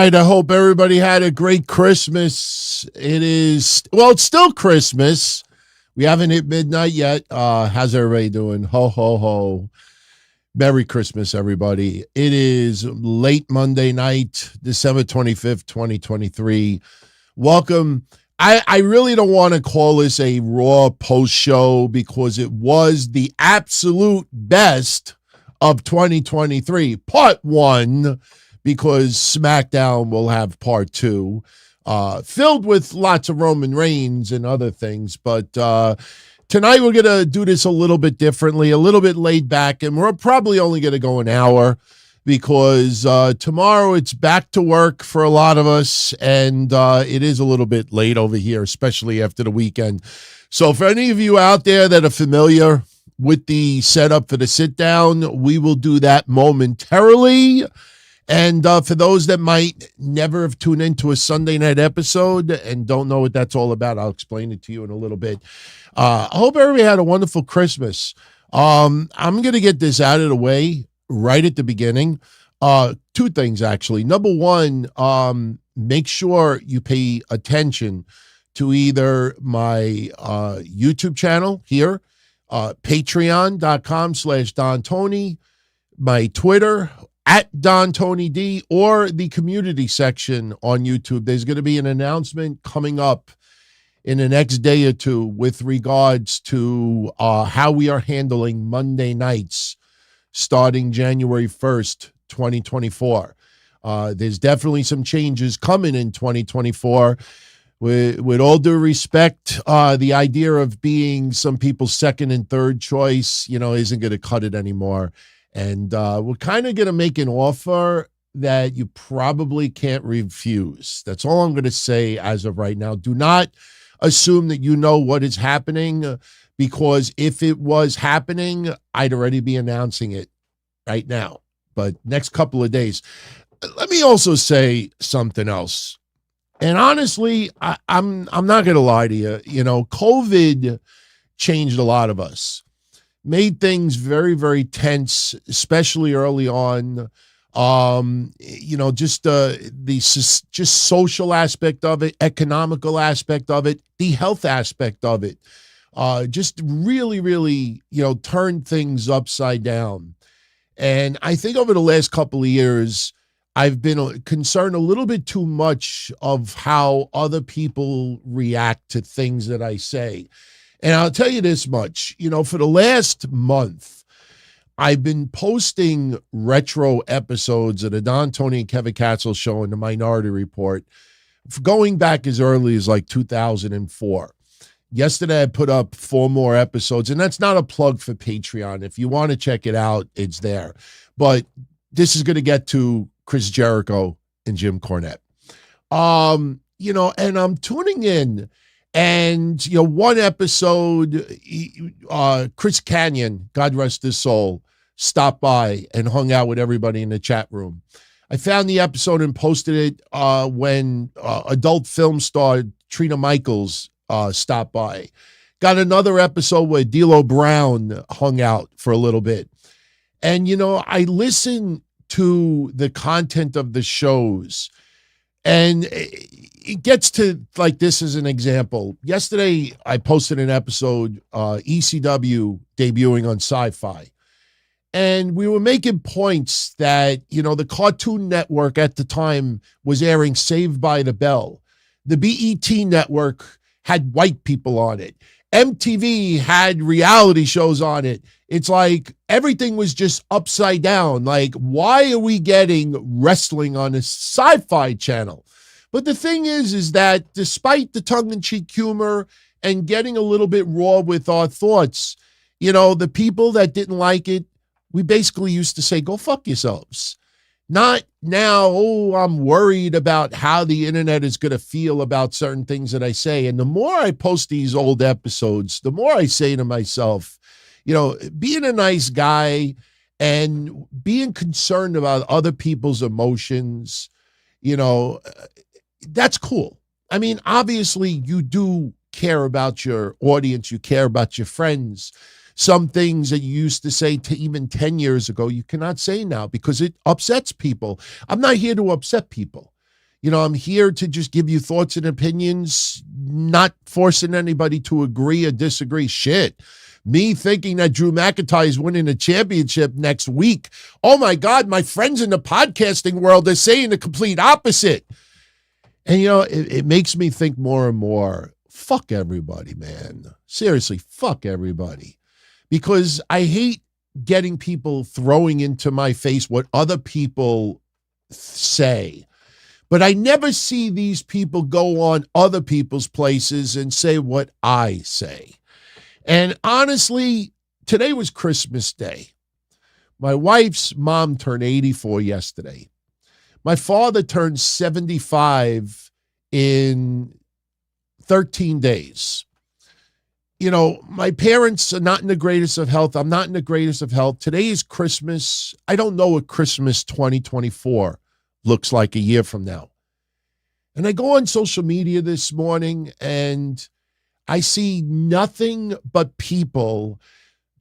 right. I hope everybody had a great Christmas. It's still Christmas. We haven't hit midnight yet. How's everybody doing? Ho, ho, ho. Merry Christmas, everybody. It is late Monday night, December 25th, 2023. Welcome. I really don't want to call this a Raw post show because it was the absolute best of 2023. Part one, because SmackDown will have part two, filled with lots of Roman Reigns and other things. But tonight we're going to do this a little bit differently, a little bit laid back, and we're probably only going to go an hour because tomorrow it's back to work for a lot of us, and it is a little bit late over here, especially after the weekend. So for any of you out there that are familiar with the setup for the sit-down, we will do that momentarily. And for those that might never have tuned into a Sunday night episode and don't know what that's all about, I'll explain it to you in a little bit. I hope everybody had a wonderful Christmas. I'm going to get this out of the way right at the beginning. Two things, actually. Number one, make sure you pay attention to either my YouTube channel here, patreon.com/Don Tony, my Twitter, @DonTonyD, or the community section on YouTube. There's going to be an announcement coming up in the next day or two with regards to how we are handling Monday nights starting January 1st, 2024. There's definitely some changes coming in 2024. With all due respect, the idea of being some people's second and third choice, isn't going to cut it anymore. And we're kind of going to make an offer that you probably can't refuse. That's all I'm going to say as of right now. Do not assume that you know what is happening, because if it was happening, I'd already be announcing it right now. But next couple of days. Let me also say something else. And honestly, I'm not going to lie to you. COVID changed a lot of us. Made things very, very tense, especially early on. Just social aspect of it, economical aspect of it, the health aspect of it. Just really, really, turned things upside down. And I think over the last couple of years, I've been concerned a little bit too much of how other people react to things that I say. And I'll tell you this much, for the last month, I've been posting retro episodes of the Don Tony and Kevin Katzel show and the Minority Report, going back as early as like 2004. Yesterday, I put up 4 more episodes, and that's not a plug for Patreon. If you want to check it out, it's there. But this is going to get to Chris Jericho and Jim Cornette. And I'm tuning in. And, one episode, Chris Canyon, God rest his soul, stopped by and hung out with everybody in the chat room. I found the episode and posted it when adult film star Trina Michaels stopped by. Got another episode where D'Lo Brown hung out for a little bit. And, I listen to the content of the shows, and it gets to like this as an example. Yesterday, I posted an episode, ECW debuting on Sci-Fi. And we were making points that, the Cartoon Network at the time was airing Saved by the Bell. The BET Network had white people on it. MTV had reality shows on it. It's like everything was just upside down. Like, why are we getting wrestling on a Sci-Fi channel? But the thing is that despite the tongue-in-cheek humor and getting a little bit raw with our thoughts, the people that didn't like it, we basically used to say, go fuck yourselves. Not now, I'm worried about how the internet is going to feel about certain things that I say. And the more I post these old episodes, the more I say to myself, being a nice guy and being concerned about other people's emotions, that's cool. I mean, obviously you do care about your audience. You care about your friends. Some things that you used to say to even 10 years ago, you cannot say now because it upsets people. I'm not here to upset people. I'm here to just give you thoughts and opinions, not forcing anybody to agree or disagree. Shit. Me thinking that Drew McIntyre is winning a championship next week. Oh my God, my friends in the podcasting world are saying the complete opposite. And, it makes me think more and more, fuck everybody, man. Seriously, fuck everybody. Because I hate getting people throwing into my face what other people say. But I never see these people go on other people's places and say what I say. And honestly, today was Christmas Day. My wife's mom turned 84 yesterday. My father turned 75 in 13 days. My parents are not in the greatest of health. I'm not in the greatest of health. Today is Christmas. I don't know what Christmas 2024 looks like a year from now. And I go on social media this morning and I see nothing but people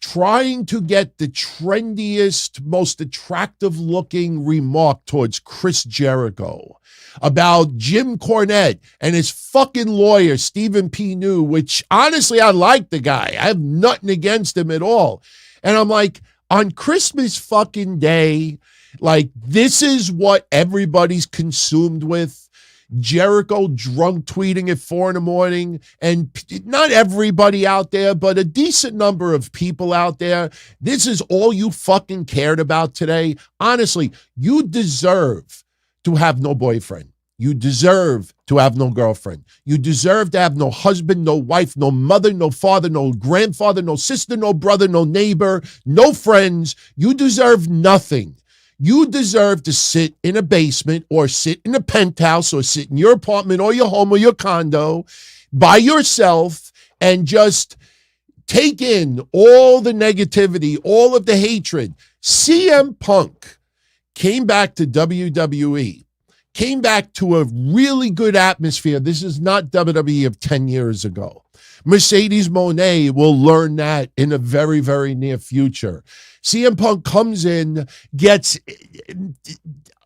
trying to get the trendiest, most attractive looking remark towards Chris Jericho about Jim Cornette and his fucking lawyer, Stephen P. New, which honestly, I like the guy. I have nothing against him at all. And I'm like, on Christmas fucking day, like, this is what everybody's consumed with. Jericho drunk tweeting at 4 a.m. and not everybody out there, but a decent number of people out there. This is all you fucking cared about today. Honestly, you deserve to have no boyfriend. You deserve to have no girlfriend. You deserve to have no husband, no wife, no mother, no father, no grandfather, no sister, no brother, no neighbor, no friends. You deserve nothing. You deserve to sit in a basement or sit in a penthouse or sit in your apartment or your home or your condo by yourself and just take in all the negativity, all of the hatred. CM Punk came back to WWE, came back to a really good atmosphere. This is not WWE of 10 years ago. Mercedes Moné will learn that in a very, very near future. CM Punk comes in, gets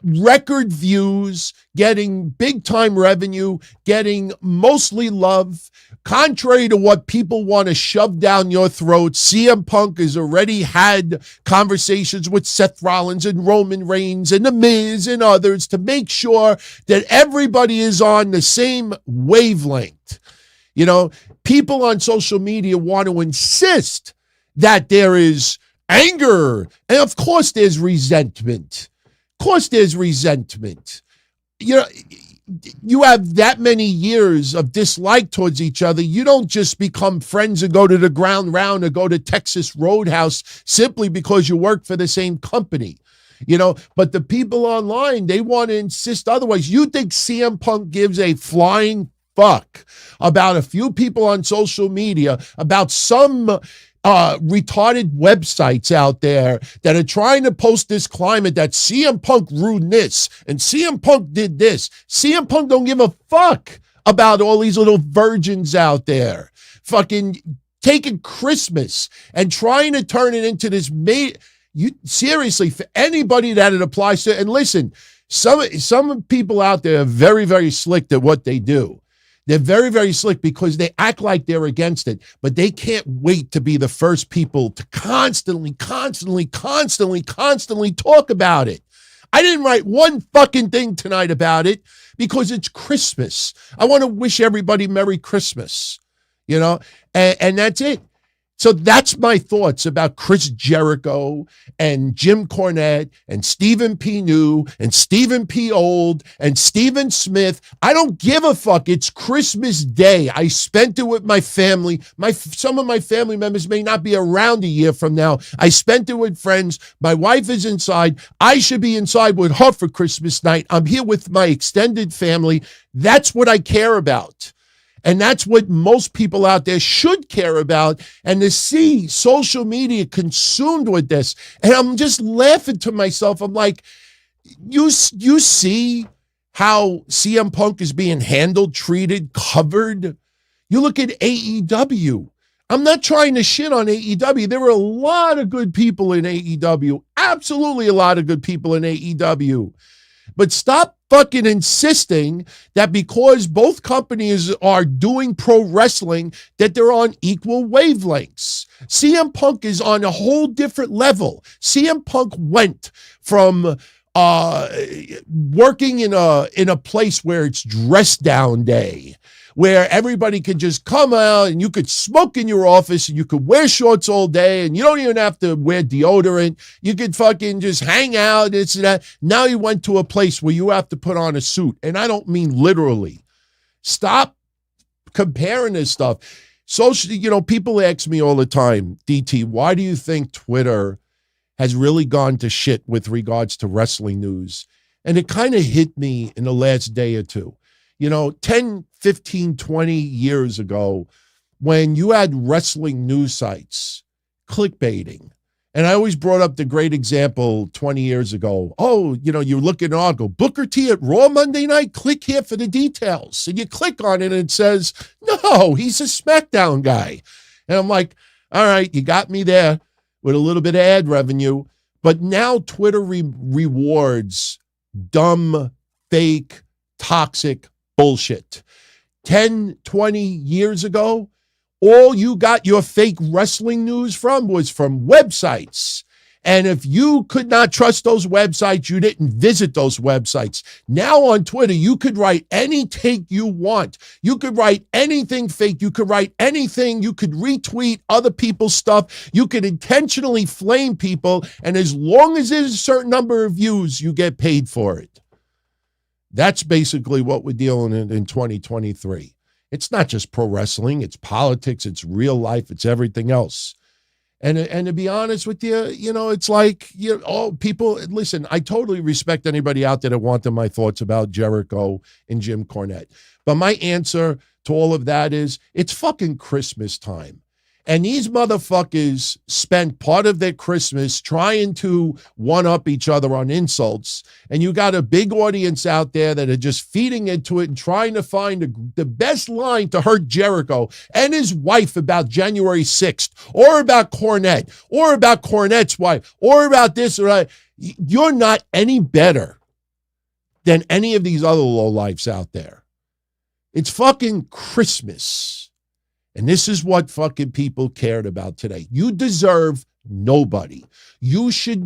record views, getting big-time revenue, getting mostly love. Contrary to what people want to shove down your throat, CM Punk has already had conversations with Seth Rollins and Roman Reigns and The Miz and others to make sure that everybody is on the same wavelength. People on social media want to insist that there is anger. And of course there's resentment. You have that many years of dislike towards each other. You don't just become friends and go to the ground round or go to Texas Roadhouse simply because you work for the same company. But the people online, they want to insist otherwise. You think CM Punk gives a flying fuck about a few people on social media, about some retarded websites out there that are trying to post this climate that CM Punk ruined this and CM Punk did this. CM Punk don't give a fuck about all these little virgins out there fucking taking Christmas and trying to turn it into this seriously, for anybody that it applies to. And listen, some people out there are very, very slick at what they do. They're very, very slick because they act like they're against it, but they can't wait to be the first people to constantly talk about it. I didn't write one fucking thing tonight about it because it's Christmas. I want to wish everybody Merry Christmas, and that's it. So that's my thoughts about Chris Jericho and Jim Cornette and Stephen P. New and Stephen P. Old and Stephen Smith. I don't give a fuck. It's Christmas Day. I spent it with my family. Some of my family members may not be around a year from now. I spent it with friends. My wife is inside. I should be inside with her for Christmas night. I'm here with my extended family. That's what I care about. And that's what most people out there should care about. And to see social media consumed with this, and I'm just laughing to myself. I'm like, you see how CM Punk is being handled, treated, covered? You look at AEW. I'm not trying to shit on AEW. There were a lot of good people in AEW. Absolutely a lot of good people in AEW. But stop fucking insisting that because both companies are doing pro wrestling, that they're on equal wavelengths. CM Punk is on a whole different level. CM Punk went from working in a place where it's dress down day, where everybody can just come out and you could smoke in your office and you could wear shorts all day and you don't even have to wear deodorant. You could fucking just hang out, this and that. Now you went to a place where you have to put on a suit. And I don't mean literally. Stop comparing this stuff. Social, people ask me all the time, DT, why do you think Twitter has really gone to shit with regards to wrestling news? And it kind of hit me in the last day or two. 10, 15, 20 years ago, when you had wrestling news sites clickbaiting, and I always brought up the great example 20 years ago. Oh, you look at Inaugural, Booker T at Raw Monday night, click here for the details. And you click on it and it says, no, he's a SmackDown guy. And I'm like, all right, you got me there with a little bit of ad revenue. But now Twitter rewards dumb, fake, toxic bullshit. 10, 20 years ago, all you got your fake wrestling news from was from websites. And if you could not trust those websites, you didn't visit those websites. Now on Twitter, you could write any take you want. You could write anything fake. You could write anything. You could retweet other people's stuff. You could intentionally flame people. And as long as there's a certain number of views, you get paid for it. That's basically what we're dealing in 2023. It's not just pro wrestling. It's politics. It's real life. It's everything else. And to be honest with you, it's like, people, listen, I totally respect anybody out there that wanted my thoughts about Jericho and Jim Cornette. But my answer to all of that is it's fucking Christmas time. And these motherfuckers spent part of their Christmas trying to one-up each other on insults. And you got a big audience out there that are just feeding into it and trying to find the best line to hurt Jericho and his wife about January 6th, or about Cornette, or about Cornette's wife, or about this or that. You're not any better than any of these other lowlifes out there. It's fucking Christmas. And this is what fucking people cared about today. You deserve nobody. You should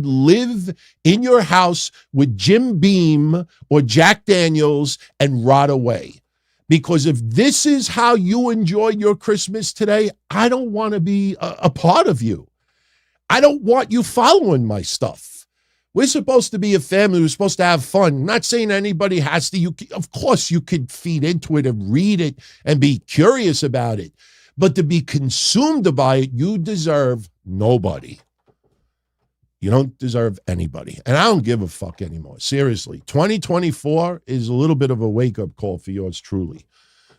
live in your house with Jim Beam or Jack Daniels and rot away. Because if this is how you enjoy your Christmas today, I don't want to be a part of you. I don't want you following my stuff. We're supposed to be a family. We're supposed to have fun. I'm not saying anybody has to. Of course, you could feed into it and read it and be curious about it. But to be consumed by it, you deserve nobody. You don't deserve anybody. And I don't give a fuck anymore. Seriously. 2024 is a little bit of a wake-up call for yours truly.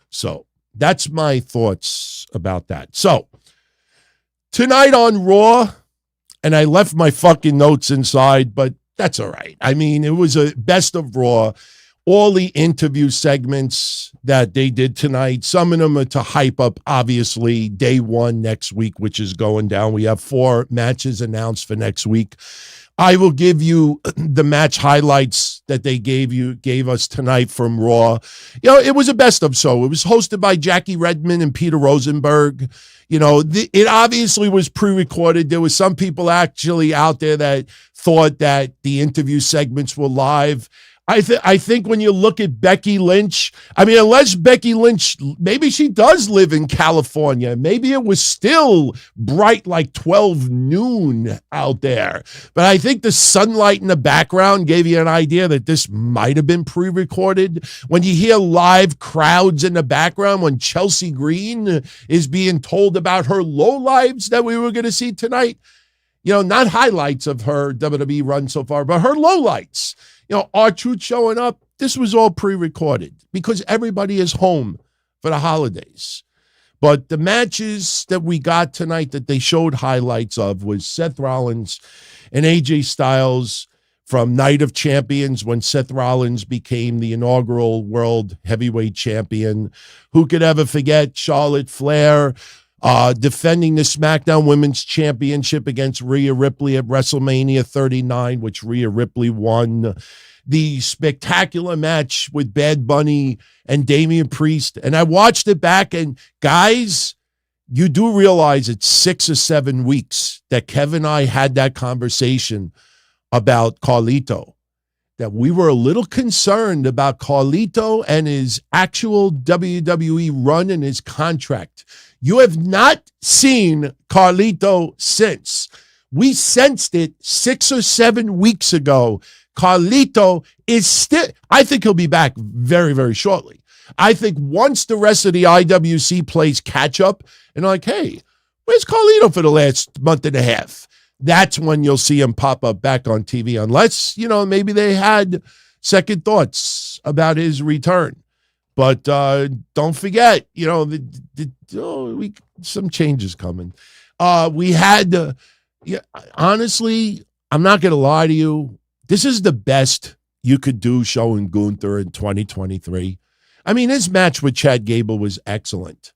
So that's my thoughts about that. So tonight on Raw, and I left my fucking notes inside, but that's all right. I mean, it was a best of Raw. All the interview segments that they did tonight, some of them are to hype up, obviously, day one next week, which is going down. We have 4 matches announced for next week. I will give you the match highlights that they gave us tonight from Raw. It was a best of show. It was hosted by Jackie Redmond and Peter Rosenberg. It obviously was pre-recorded. There was some people actually out there that thought that the interview segments were live. I think when you look at Becky Lynch, I mean, unless Becky Lynch, maybe she does live in California. Maybe it was still bright like 12 noon out there. But I think the sunlight in the background gave you an idea that this might have been pre-recorded. When you hear live crowds in the background, when Chelsea Green is being told about her lowlives that we were going to see tonight, not highlights of her WWE run so far, but her lowlights. R-Truth showing up, this was all pre-recorded because everybody is home for the holidays. But the matches that we got tonight that they showed highlights of was Seth Rollins and AJ Styles from Night of Champions when Seth Rollins became the inaugural World Heavyweight Champion. Who could ever forget Charlotte Flair defending the SmackDown Women's Championship against Rhea Ripley at WrestleMania 39, which Rhea Ripley won. The spectacular match with Bad Bunny and Damian Priest. And I watched it back, and guys, you do realize it's 6 or 7 weeks that Kevin and I had that conversation about Carlito, that we were a little concerned about Carlito and his actual WWE run and his contract. You have not seen Carlito since. We sensed it 6 or 7 weeks ago. Carlito is still, I think he'll be back very, very shortly. I think once the rest of the IWC plays catch up and like, hey, where's Carlito for the last month and a half? That's when you'll see him pop up back on TV, unless, maybe they had second thoughts about his return. But don't forget, some changes coming. We had, honestly, I'm not going to lie to you. This is the best you could do showing Gunther in 2023. I mean, his match with Chad Gable was excellent,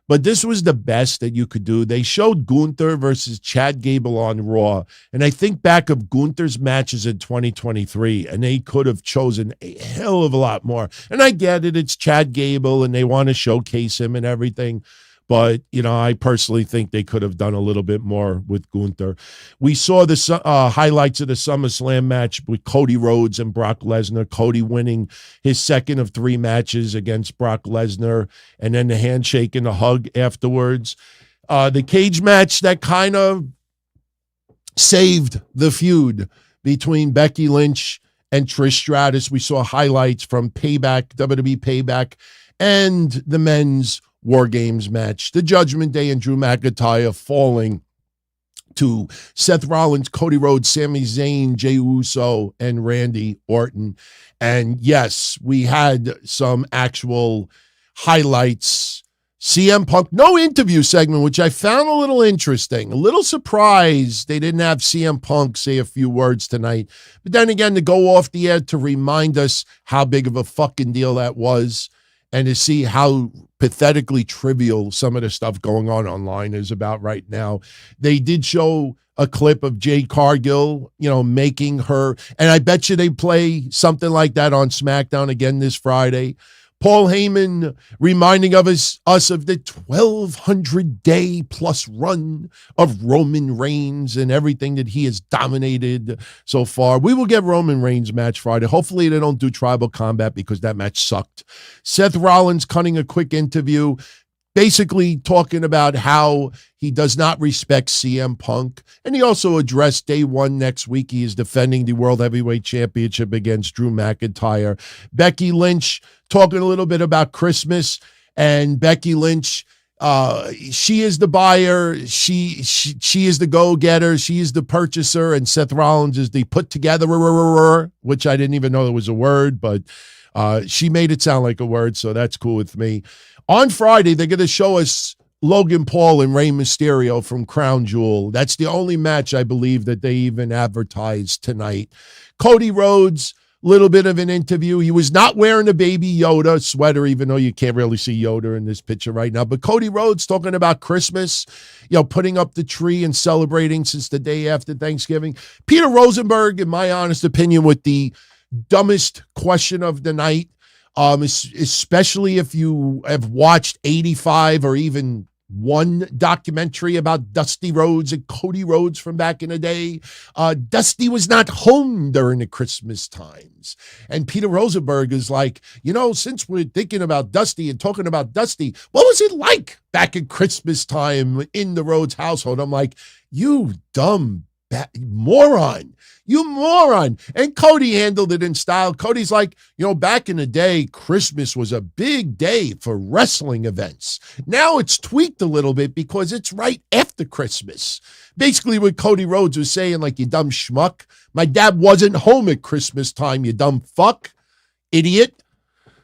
but this was the best that you could do. They showed Gunther versus Chad Gable on Raw, and I think back of Gunther's matches in 2023, and they could have chosen a hell of a lot more. And I get it, it's Chad Gable, and they want to showcase him and everything. But, I personally think they could have done a little bit more with Gunther. We saw the highlights of the SummerSlam match with Cody Rhodes and Brock Lesnar. Cody winning his second of 3 matches against Brock Lesnar, and then the handshake and the hug afterwards. The cage match that kind of saved the feud between Becky Lynch and Trish Stratus. We saw highlights from Payback, WWE Payback, and the men's War Games match. The Judgment Day and Drew McIntyre falling to Seth Rollins, Cody Rhodes, Sami Zayn, Jey Uso, and Randy Orton. And yes, we had some actual highlights. CM Punk, no interview segment, which I found a little interesting. A little surprised they didn't have CM Punk say a few words tonight. But then again, to go off the air to remind us how big of a fucking deal that was, and to see how pathetically trivial some of the stuff going on online is about right now. They did show a clip of Jade Cargill, making her, and I bet you they play something like that on SmackDown again this Friday. Paul Heyman reminding us of the 1,200-day plus run of Roman Reigns and everything that he has dominated so far. We will get Roman Reigns match Friday. Hopefully they don't do tribal combat because that match sucked. Seth Rollins cutting a quick interview, basically talking about how he does not respect CM Punk. And he also addressed day 1 next week. He is defending the World Heavyweight Championship against Drew McIntyre. Becky Lynch talking a little bit about Christmas, and Becky Lynch, she is the buyer. She is the go-getter. She is the purchaser, and Seth Rollins is the put-together, which I didn't even know that was a word, but she made it sound like a word, so that's cool with me. On Friday, they're going to show us Logan Paul and Rey Mysterio from Crown Jewel. That's the only match I believe that they even advertised tonight. Cody Rhodes, little bit of an interview. He was not wearing a Baby Yoda sweater, even though you can't really see Yoda in this picture right now. But Cody Rhodes talking about Christmas, putting up the tree and celebrating since the day after Thanksgiving. Peter Rosenberg, in my honest opinion, with the dumbest question of the night. Especially if you have watched 85 or even one documentary about Dusty Rhodes and Cody Rhodes from back in the day. Dusty was not home during the Christmas times. And Peter Rosenberg is like, since we're thinking about Dusty and talking about Dusty, what was it like back in Christmas time in the Rhodes household? I'm like, you dumb moron. You moron. And Cody handled it in style. Cody's like, back in the day, Christmas was a big day for wrestling events. Now it's tweaked a little bit because it's right after Christmas. Basically what Cody Rhodes was saying, like, you dumb schmuck. My dad wasn't home at Christmas time, you dumb fuck, idiot.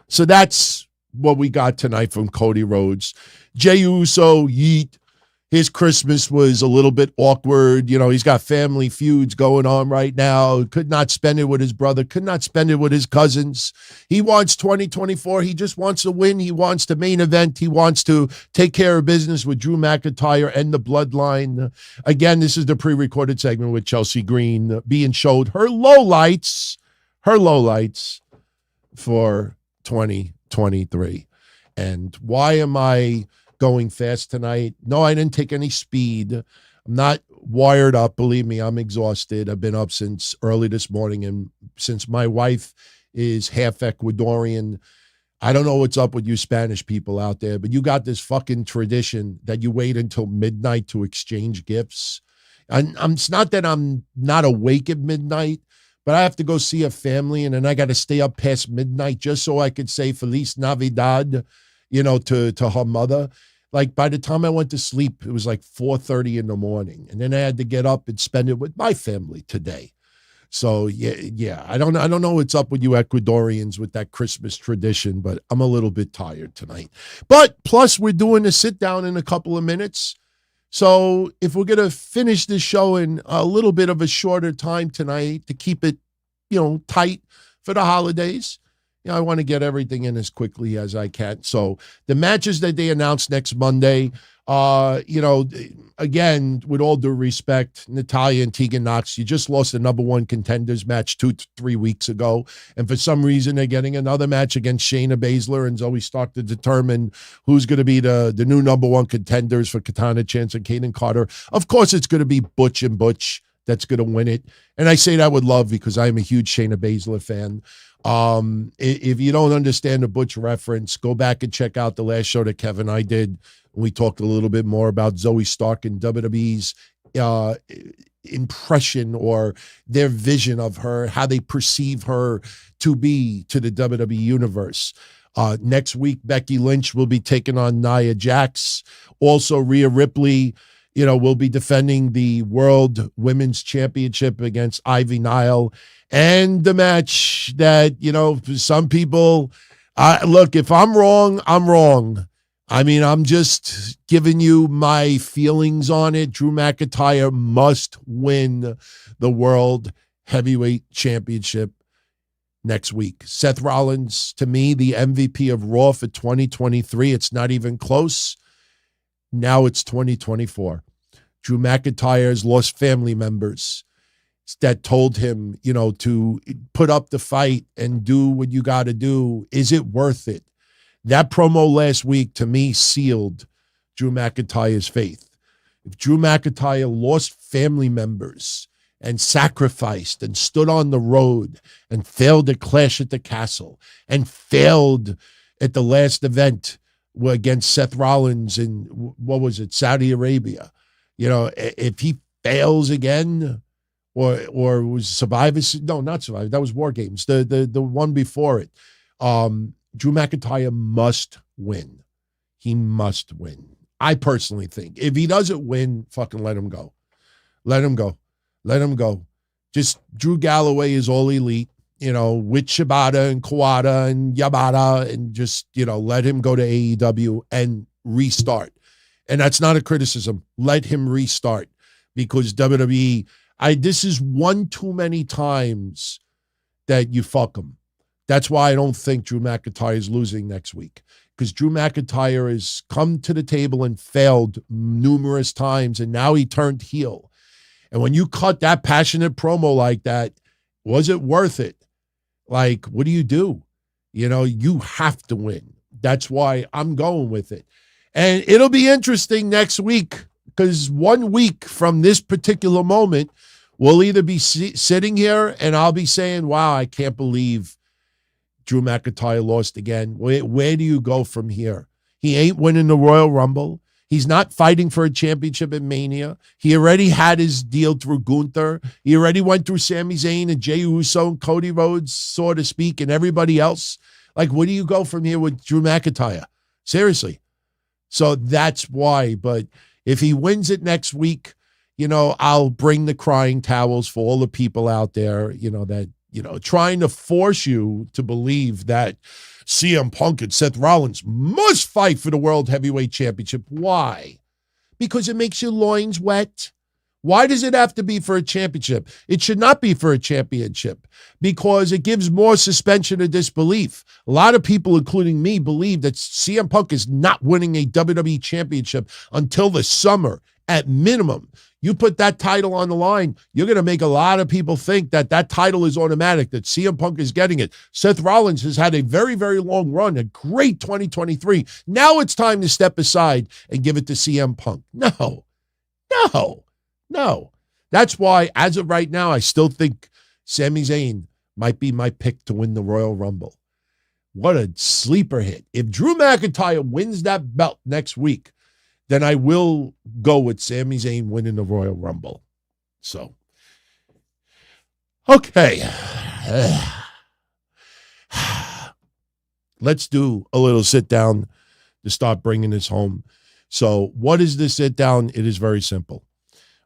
So that's what we got tonight from Cody Rhodes. Jey Uso, yeet. his Christmas was a little bit awkward. You know, he's got family feuds going on right now. Could not spend it with his brother, could not spend it with his cousins. He wants 2024. He just wants to win. He wants to main event. He wants to take care of business with Drew McIntyre and the Bloodline. Again, this is the pre-recorded segment with Chelsea Green being showed her lowlights for 2023. And why am I going fast tonight? No, I didn't take any speed. I'm not wired up. Believe me, I'm exhausted. I've been up since early this morning. And since my wife is half Ecuadorian, I don't know what's up with you Spanish people out there, but you got this fucking tradition that you wait until midnight to exchange gifts. And it's not that I'm not awake at midnight, but I have to go see a family, and then I got to stay up past midnight just so I could say Feliz Navidad, you know, to her mother. Like, by the time I went to sleep, it was like 4:30 in the morning. And then I had to get up and spend it with my family today. So, yeah. I don't know what's up with you Ecuadorians with that Christmas tradition, but I'm a little bit tired tonight. But plus, we're doing a sit down in a couple of minutes. So if we're going to finish this show in a little bit of a shorter time tonight to keep it, you know, tight for the holidays, you know, I want to get everything in as quickly as I can. So the matches that they announced next Monday, you know, again, with all due respect, Natalya and Tegan Nox, you just lost the number one contenders match 2 to 3 weeks ago. And for some reason, they're getting another match against Shayna Baszler and Zoe Stark to determine who's going to be the new number one contenders for Katana Chance and Kaden Carter. Of course, it's going to be Butch and Butch that's going to win it. And I say that with love because I'm a huge Shayna Baszler fan. If you don't understand the Butch reference, go back and check out the last show that Kevin and I did. We talked a little bit more about Zoe Stark and WWE's impression or their vision of her, how they perceive her to be to the WWE universe. Next week, Becky Lynch will be taking on Nia Jax. Also, Rhea Ripley, you know, will be defending the World Women's Championship against Ivy Nile. And the match that, you know, some people, look, if I'm wrong, I'm wrong. I mean, I'm just giving you my feelings on it. Drew McIntyre must win the World Heavyweight Championship next week. Seth Rollins, to me, the MVP of Raw for 2023. It's not even close. Now it's 2024. Drew McIntyre has lost family members that told him, you know, to put up the fight and do what you got to do. Is it worth it? That promo last week, to me, sealed Drew McIntyre's faith. If Drew McIntyre lost family members and sacrificed and stood on the road and failed at Clash at the Castle and failed at the last event against Seth Rollins in, what was it, Saudi Arabia, you know, if he fails again, or was Survivor? No, not Survivor. That was War Games. The one before it. Drew McIntyre must win. He must win. I personally think if he doesn't win, fucking let him go. Let him go. Let him go. Just Drew Galloway is all elite, you know, with Shibata and Kawada and Yabata, and just, you know, let him go to AEW and restart. And that's not a criticism. Let him restart because WWE, this is one too many times that you fuck him. That's why I don't think Drew McIntyre is losing next week, because Drew McIntyre has come to the table and failed numerous times, and now he turned heel. And when you cut that passionate promo like that, was it worth it? Like, what do? You know, you have to win. That's why I'm going with it. And it'll be interesting next week, because 1 week from this particular moment, we'll either be sitting here and I'll be saying, wow, I can't believe Drew McIntyre lost again. Where do you go from here? He ain't winning the Royal Rumble. He's not fighting for a championship at Mania. He already had his deal through Gunther. He already went through Sami Zayn and Jey Uso and Cody Rhodes, so to speak, and everybody else. Like, where do you go from here with Drew McIntyre? Seriously. So that's why. But if he wins it next week, you know, I'll bring the crying towels for all the people out there, you know, that, you know, trying to force you to believe that CM Punk and Seth Rollins must fight for the World Heavyweight Championship. Why? Because it makes your loins wet. Why does it have to be for a championship? It should not be for a championship because it gives more suspension of disbelief. A lot of people, including me, believe that CM Punk is not winning a WWE championship until the summer at minimum. You put that title on the line, you're going to make a lot of people think that that title is automatic, that CM Punk is getting it. Seth Rollins has had a very, very long run, a great 2023. Now it's time to step aside and give it to CM Punk. No. That's why, as of right now, I still think Sami Zayn might be my pick to win the Royal Rumble. What a sleeper hit. If Drew McIntyre wins that belt next week, then I will go with Sami Zayn winning the Royal Rumble. So, okay. Let's do a little sit down to start bringing this home. So, what is the sit down? It is very simple.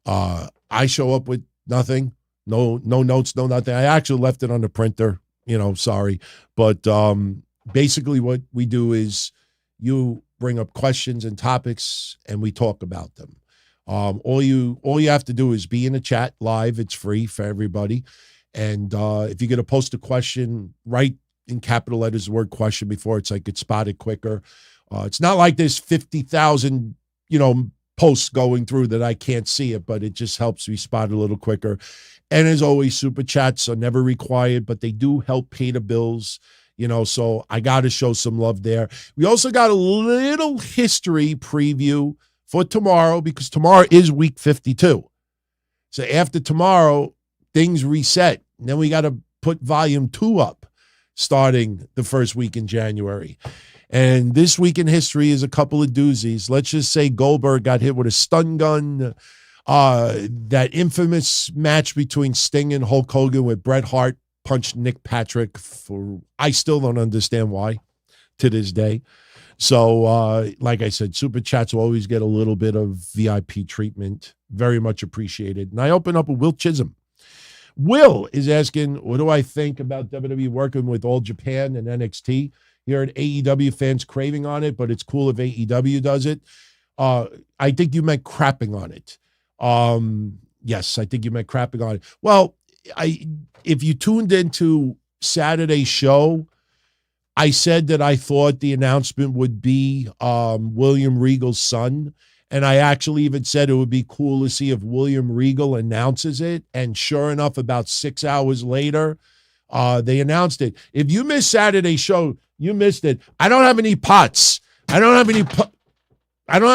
I show up with nothing, no notes, no nothing. I actually left it on the printer, sorry. But basically what we do is you bring up questions and topics and we talk about them. All you have to do is be in the chat live. It's free for everybody. And if you're going to post a question, write in capital letters the word question before it's spotted quicker. It's not like there's 50,000, posts going through that I can't see it, but it just helps me spot a little quicker. And as always, super chats are never required, but they do help pay the bills, so I got to show some love there. We also got a little history preview for tomorrow because tomorrow is week 52. So after tomorrow, things reset. And then we got to put volume 2 up starting the first week in January. And this week in history is a couple of doozies. Let's just say Goldberg got hit with a stun gun. That infamous match between Sting and Hulk Hogan with Bret Hart punched Nick Patrick I still don't understand why to this day. So, like I said, Super Chats will always get a little bit of VIP treatment. Very much appreciated. And I open up with Will Chisholm. Will is asking, what do I think about WWE working with All Japan and NXT? Here at AEW, fans craving on it, but it's cool if AEW does it. I think you meant crapping on it. Yes, I think you meant crapping on it. Well, if you tuned into Saturday's show, I said that I thought the announcement would be William Regal's son. And I actually even said it would be cool to see if William Regal announces it. And sure enough, about 6 hours later, they announced it. If you missed Saturday's show, you missed it. I don't have any pots. I don't have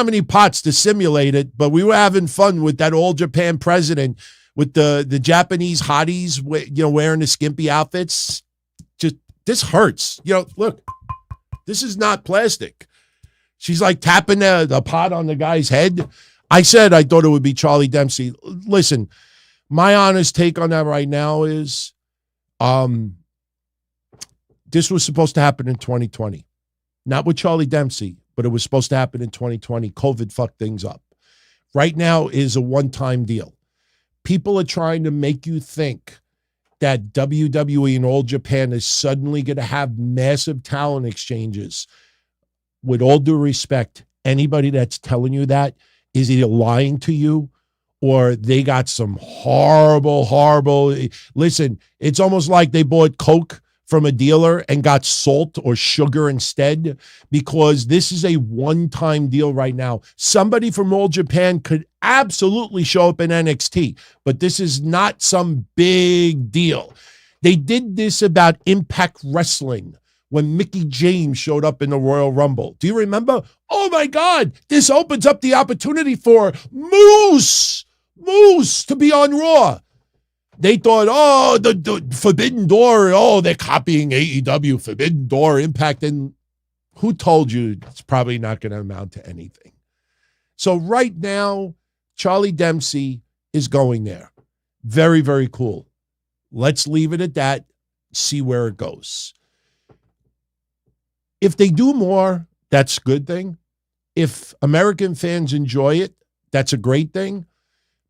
any pots to simulate it, but we were having fun with that All Japan president with the Japanese hotties, wearing the skimpy outfits. Just, this hurts. Look, this is not plastic. She's like tapping the pot on the guy's head. I said I thought it would be Charlie Dempsey. Listen, my honest take on that right now is, this was supposed to happen in 2020. Not with Charlie Dempsey, but it was supposed to happen in 2020. COVID fucked things up. Right now is a one-time deal. People are trying to make you think that WWE and All Japan is suddenly going to have massive talent exchanges. With all due respect, anybody that's telling you that is either lying to you or they got some horrible. Listen, it's almost like they bought Coke from a dealer and got salt or sugar instead, because this is a one-time deal right now. Somebody from All Japan could absolutely show up in NXT, but this is not some big deal. They did this about Impact Wrestling when Mickie James showed up in the Royal Rumble. Do you remember? Oh my God, this opens up the opportunity for Moose to be on Raw. They thought, the Forbidden Door, they're copying AEW, Forbidden Door, Impact. And who told you it's probably not going to amount to anything? So right now, Charlie Dempsey is going there. Very, very cool. Let's leave it at that, see where it goes. If they do more, that's a good thing. If American fans enjoy it, that's a great thing.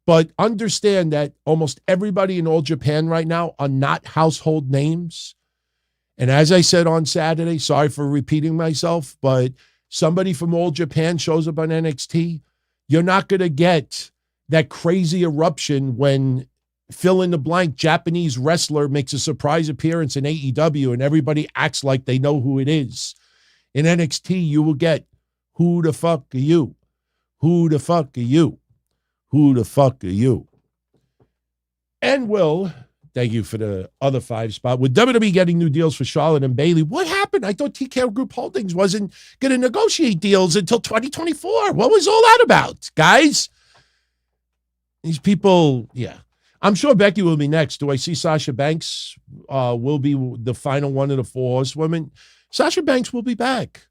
But understand that almost everybody in All Japan right now are not household names. And as I said on Saturday, sorry for repeating myself, but somebody from All Japan shows up on NXT, You're not going to get that crazy eruption when fill in the blank Japanese wrestler makes a surprise appearance in AEW and everybody acts like they know who it is. In NXT, you will get, who the fuck are you? Who the fuck are you? Who the fuck are you? And Will, thank you for the other 5 spot. With WWE getting new deals for Charlotte and Bayley, what happened? I thought TKO Group Holdings wasn't going to negotiate deals until 2024. What was all that about, guys? These people, yeah. I'm sure Becky will be next. Do I see Sasha Banks will be the final one of the 4 horsewomen? Sasha Banks will be back.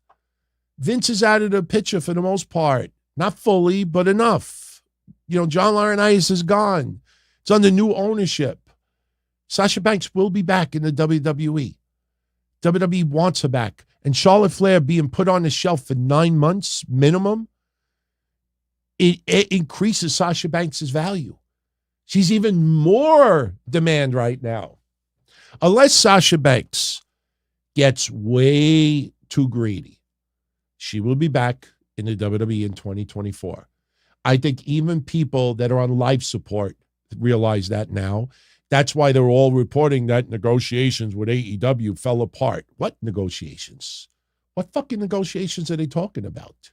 Vince is out of the picture for the most part. Not fully, but enough. John Laurinaitis is gone. It's under new ownership. Sasha Banks will be back in the WWE. WWE wants her back. And Charlotte Flair being put on the shelf for 9 months minimum, it increases Sasha Banks' value. She's even more demand right now. Unless Sasha Banks gets way too greedy, she will be back in the WWE in 2024. I think even people that are on life support realize that now. That's why they're all reporting that negotiations with AEW fell apart. What negotiations? What fucking negotiations are they talking about?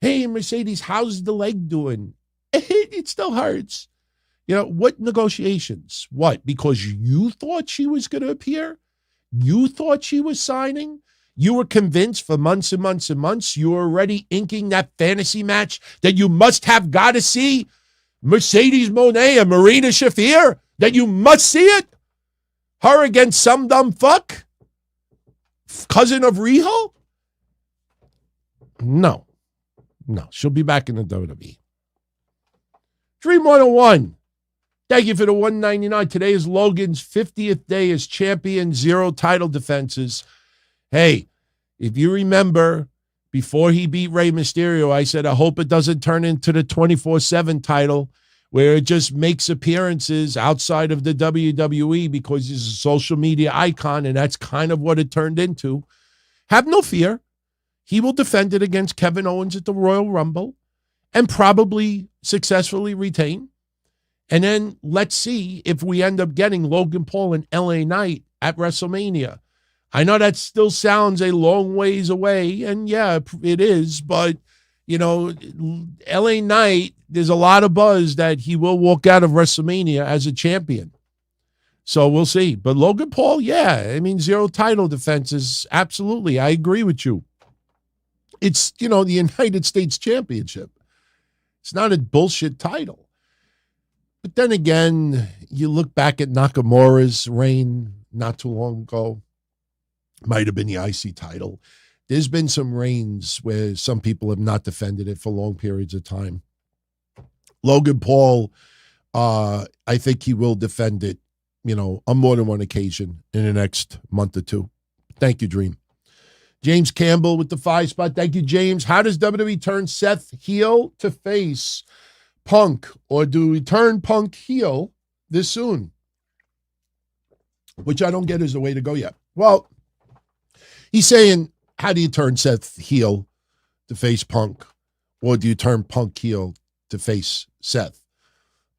Hey, Mercedes, how's the leg doing? It still hurts. What negotiations? What? Because you thought she was going to appear? You thought she was signing? You were convinced for months and months and months. You were already inking that fantasy match that you must have got to see? Mercedes Moné and Marina Shafir? That you must see it? Her against some dumb fuck? Cousin of Rhea? No. She'll be back in the WWE. Dream 101. Thank you for the $199. Today is Logan's 50th day as champion, 0 title defenses. Hey, if you remember, before he beat Rey Mysterio, I said, I hope it doesn't turn into the 24/7 title where it just makes appearances outside of the WWE because he's a social media icon, and that's kind of what it turned into. Have no fear. He will defend it against Kevin Owens at the Royal Rumble and probably successfully retain. And then let's see if we end up getting Logan Paul and LA Knight at WrestleMania. I know that still sounds a long ways away, and yeah, it is, but, LA Knight, there's a lot of buzz that he will walk out of WrestleMania as a champion. So we'll see. But Logan Paul, yeah, 0 title defenses, absolutely. I agree with you. It's, the United States Championship. It's not a bullshit title. But then again, you look back at Nakamura's reign not too long ago. Might have been the IC title. There's been some reigns where some people have not defended it for long periods of time. Logan Paul, I think he will defend it, on more than one occasion in the next month or 2. Thank you, Dream. James Campbell with the 5 spot. Thank you, James. How does WWE turn Seth heel to face Punk, or do we turn Punk heel this soon? Which I don't get is the way to go yet. Well, he's saying, how do you turn Seth heel to face Punk? Or do you turn Punk heel to face Seth?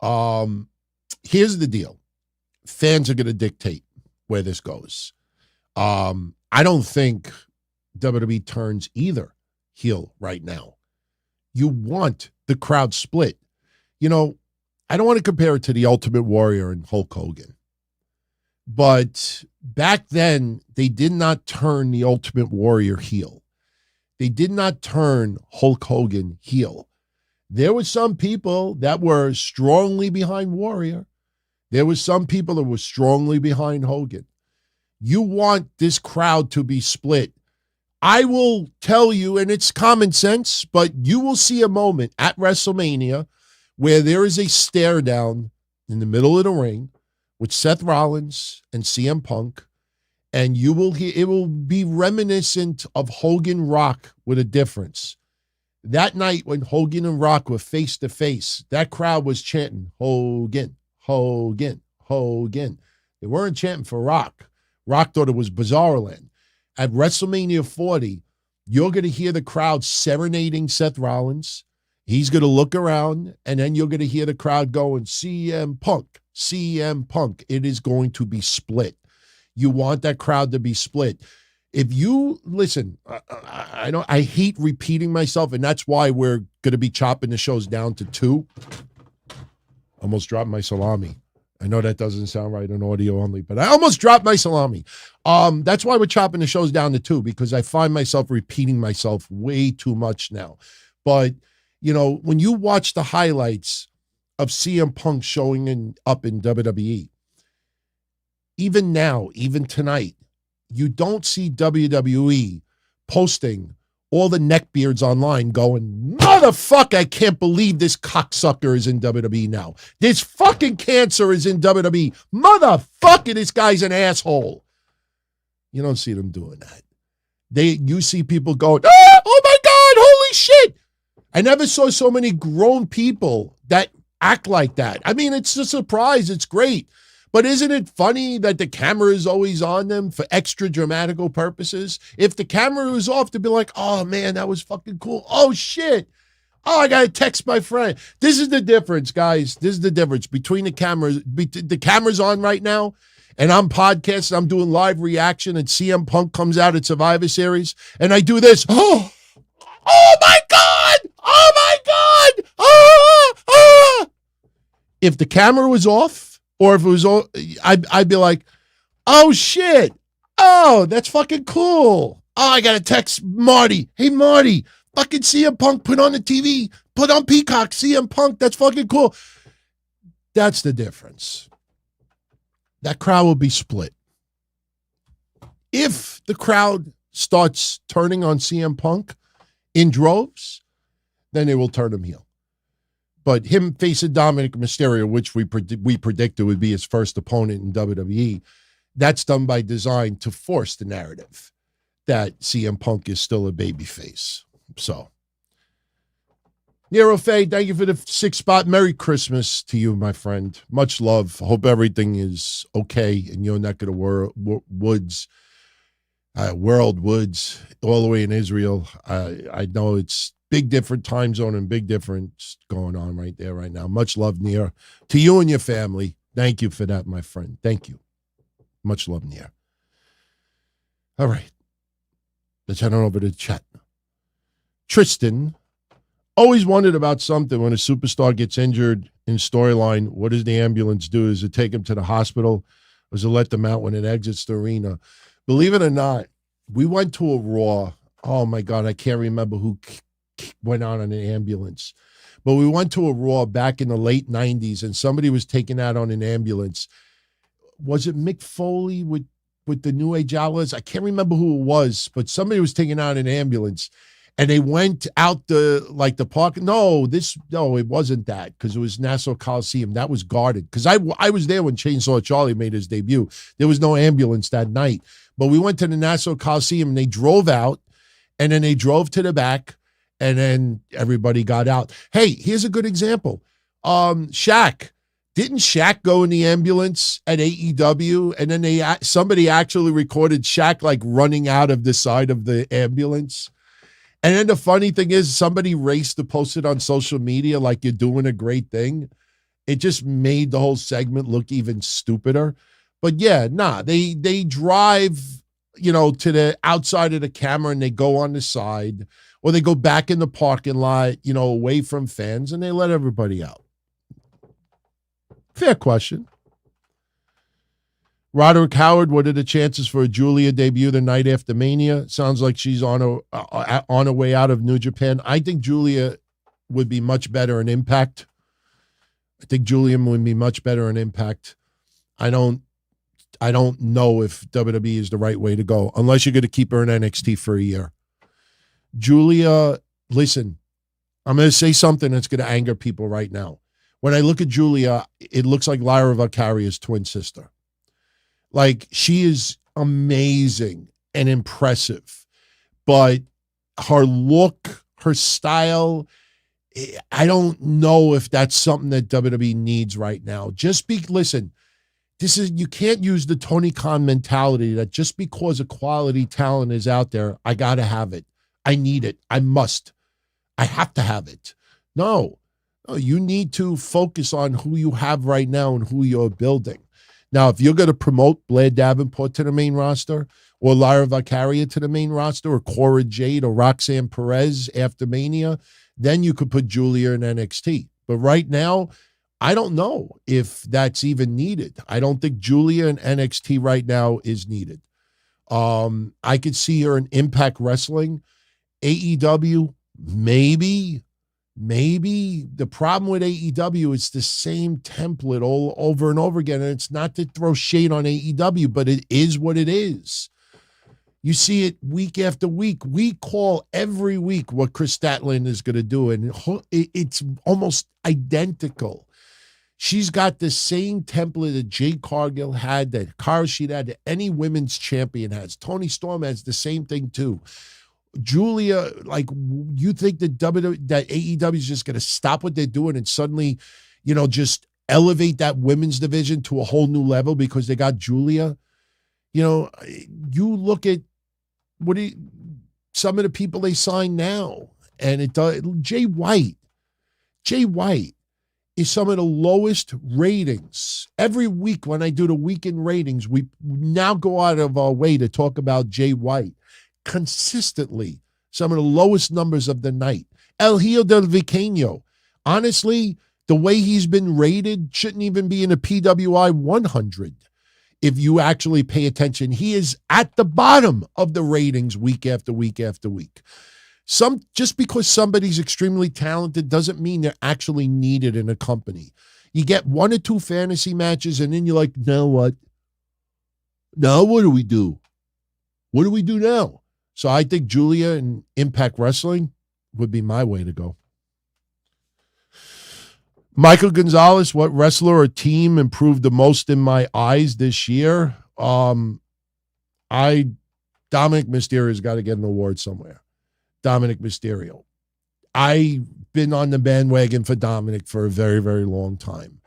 Here's the deal. Fans are going to dictate where this goes. I don't think WWE turns either heel right now. You want the crowd split. I don't want to compare it to the Ultimate Warrior and Hulk Hogan. But back then, they did not turn the Ultimate Warrior heel. They did not turn Hulk Hogan heel. There were some people that were strongly behind Warrior. There were some people that were strongly behind Hogan. You want this crowd to be split. I will tell you, and it's common sense, but you will see a moment at WrestleMania where there is a stare down in the middle of the ring with Seth Rollins and CM Punk, and you will hear it will be reminiscent of Hogan Rock with a difference. That night when Hogan and Rock were face to face, that crowd was chanting Hogan, Hogan, Hogan. They weren't chanting for Rock. Rock thought it was Bizarreland. At WrestleMania 40, you're going to hear the crowd serenading Seth Rollins, He's going to look around, and then you're going to hear the crowd going, CM Punk, CM Punk. It is going to be split. You want that crowd to be split. If you listen, I hate repeating myself, and that's why we're going to be chopping the shows down to 2. Almost dropped my salami. I know that doesn't sound right on audio only, but I almost dropped my salami. That's why we're chopping the shows down to 2, because I find myself repeating myself way too much now. But, when you watch the highlights of CM Punk showing up in WWE, even now, even tonight, you don't see WWE posting all the neckbeards online going, motherfucker, I can't believe this cocksucker is in WWE now. This fucking cancer is in WWE. Motherfucker, this guy's an asshole. You don't see them doing that. You see people going, oh my God, holy shit. I never saw so many grown people that act like that. I mean, it's a surprise. It's great. But isn't it funny that the camera is always on them for extra dramatical purposes? If the camera was off, they'd be like, oh, man, that was fucking cool. Oh, shit. Oh, I got to text my friend. This is the difference, guys. This is the difference between the cameras. The camera's on right now, and I'm podcasting. I'm doing live reaction, and CM Punk comes out at Survivor Series, and I do this. Oh my God. Oh, my God. If the camera was off, or if it was all, I'd be like, oh, shit. Oh, that's fucking cool. Oh, I got to text Marty. Hey, Marty, fucking CM Punk put on the TV, put on Peacock, CM Punk. That's fucking cool. That's the difference. That crowd will be split. If the crowd starts turning on CM Punk in droves, then they will turn him heel. But him facing Dominic Mysterio, which we predicted would be his first opponent in WWE, that's done by design to force the narrative that CM Punk is still a babyface. So, Nero Faye, thank you for the 6 spot. Merry Christmas to you, my friend. Much love. Hope everything is okay in your neck of the woods, all the way in Israel. I know it's big different time zone and big difference going on right there right now. Much love, Nir. To you and your family, thank you for that, my friend. Thank you. Much love, Nir. All right. Let's head on over to the chat. Tristan always wondered about something when a superstar gets injured in storyline. What does the ambulance do? Does it take him to the hospital? Or does it let them out when it exits the arena? Believe it or not, we went to a Raw. Oh, my God, I can't remember who went out on an ambulance. But we went to a Raw back in the late 90s, and somebody was taken out on an ambulance. Was it Mick Foley with the New Age Outlaws? I can't remember who it was, but somebody was taken out in an ambulance, and they went out the park. No, it wasn't that, because it was Nassau Coliseum. That was guarded, because I was there when Chainsaw Charlie made his debut. There was no ambulance that night. But we went to the Nassau Coliseum, and they drove out, and then they drove to the back, and then everybody got out. Hey, here's a good example. Shaq. Didn't Shaq go in the ambulance at AEW? And then somebody actually recorded Shaq like running out of the side of the ambulance. And then the funny thing is, somebody raced to post it on social media like you're doing a great thing. It just made the whole segment look even stupider. But yeah, they drive, to the outside of the camera, and they go on the side, or they go back in the parking lot, away from fans, and they let everybody out. Fair question. Roderick Howard, what are the chances for a Julia debut the night after Mania? Sounds like she's on her way out of New Japan. I think Julia would be much better in Impact. I think Julian would be much better in Impact. I don't know if WWE is the right way to go, unless you're going to keep her in NXT for a year. Julia, listen, I'm going to say something that's going to anger people right now. When I look at Julia, it looks like Lyra Valkyria's twin sister. Like, she is amazing and impressive, but her look, her style, I don't know if that's something that WWE needs right now. Listen, you can't use the Tony Khan mentality that just because a quality talent is out there, I got to have it. I need it. I must. I have to have it. No. No, you need to focus on who you have right now and who you're building. Now, if you're going to promote Blair Davenport to the main roster, or Lyra Valkyria to the main roster, or Cora Jade, or Roxanne Perez after Mania, then you could put Julia in NXT. But right now, I don't know if that's even needed. I don't think Julia in NXT right now is needed. I could see her in Impact Wrestling. AEW, maybe. The problem with AEW is the same template all over and over again. And it's not to throw shade on AEW, but it is what it is. You see it week after week. We call every week what Chris Statlander is going to do, and it's almost identical. She's got the same template that Jade Cargill had, that Cara Sheet had, that any women's champion has. Toni Storm has the same thing too. Julia, like, you think that AEW is just going to stop what they're doing and suddenly, just elevate that women's division to a whole new level because they got Julia? You look at some of the people they sign now, and it does. Jay White is some of the lowest ratings. Every week when I do the weekend ratings, we now go out of our way to talk about Jay White. Consistently, some of the lowest numbers of the night. El Hijo del Viqueño, honestly, the way he's been rated shouldn't even be in a PWI 100. If you actually pay attention, he is at the bottom of the ratings week after week after week. Just because somebody's extremely talented doesn't mean they're actually needed in a company. You get 1 or 2 fantasy matches, and then you're like, now what? Now what do we do? What do we do now? So I think Julia in Impact Wrestling would be my way to go. Michael Gonzalez, what wrestler or team improved the most in my eyes this year? Dominic Mysterio's got to get an award somewhere. Dominic Mysterio. I've been on the bandwagon for Dominic for a very, very long time.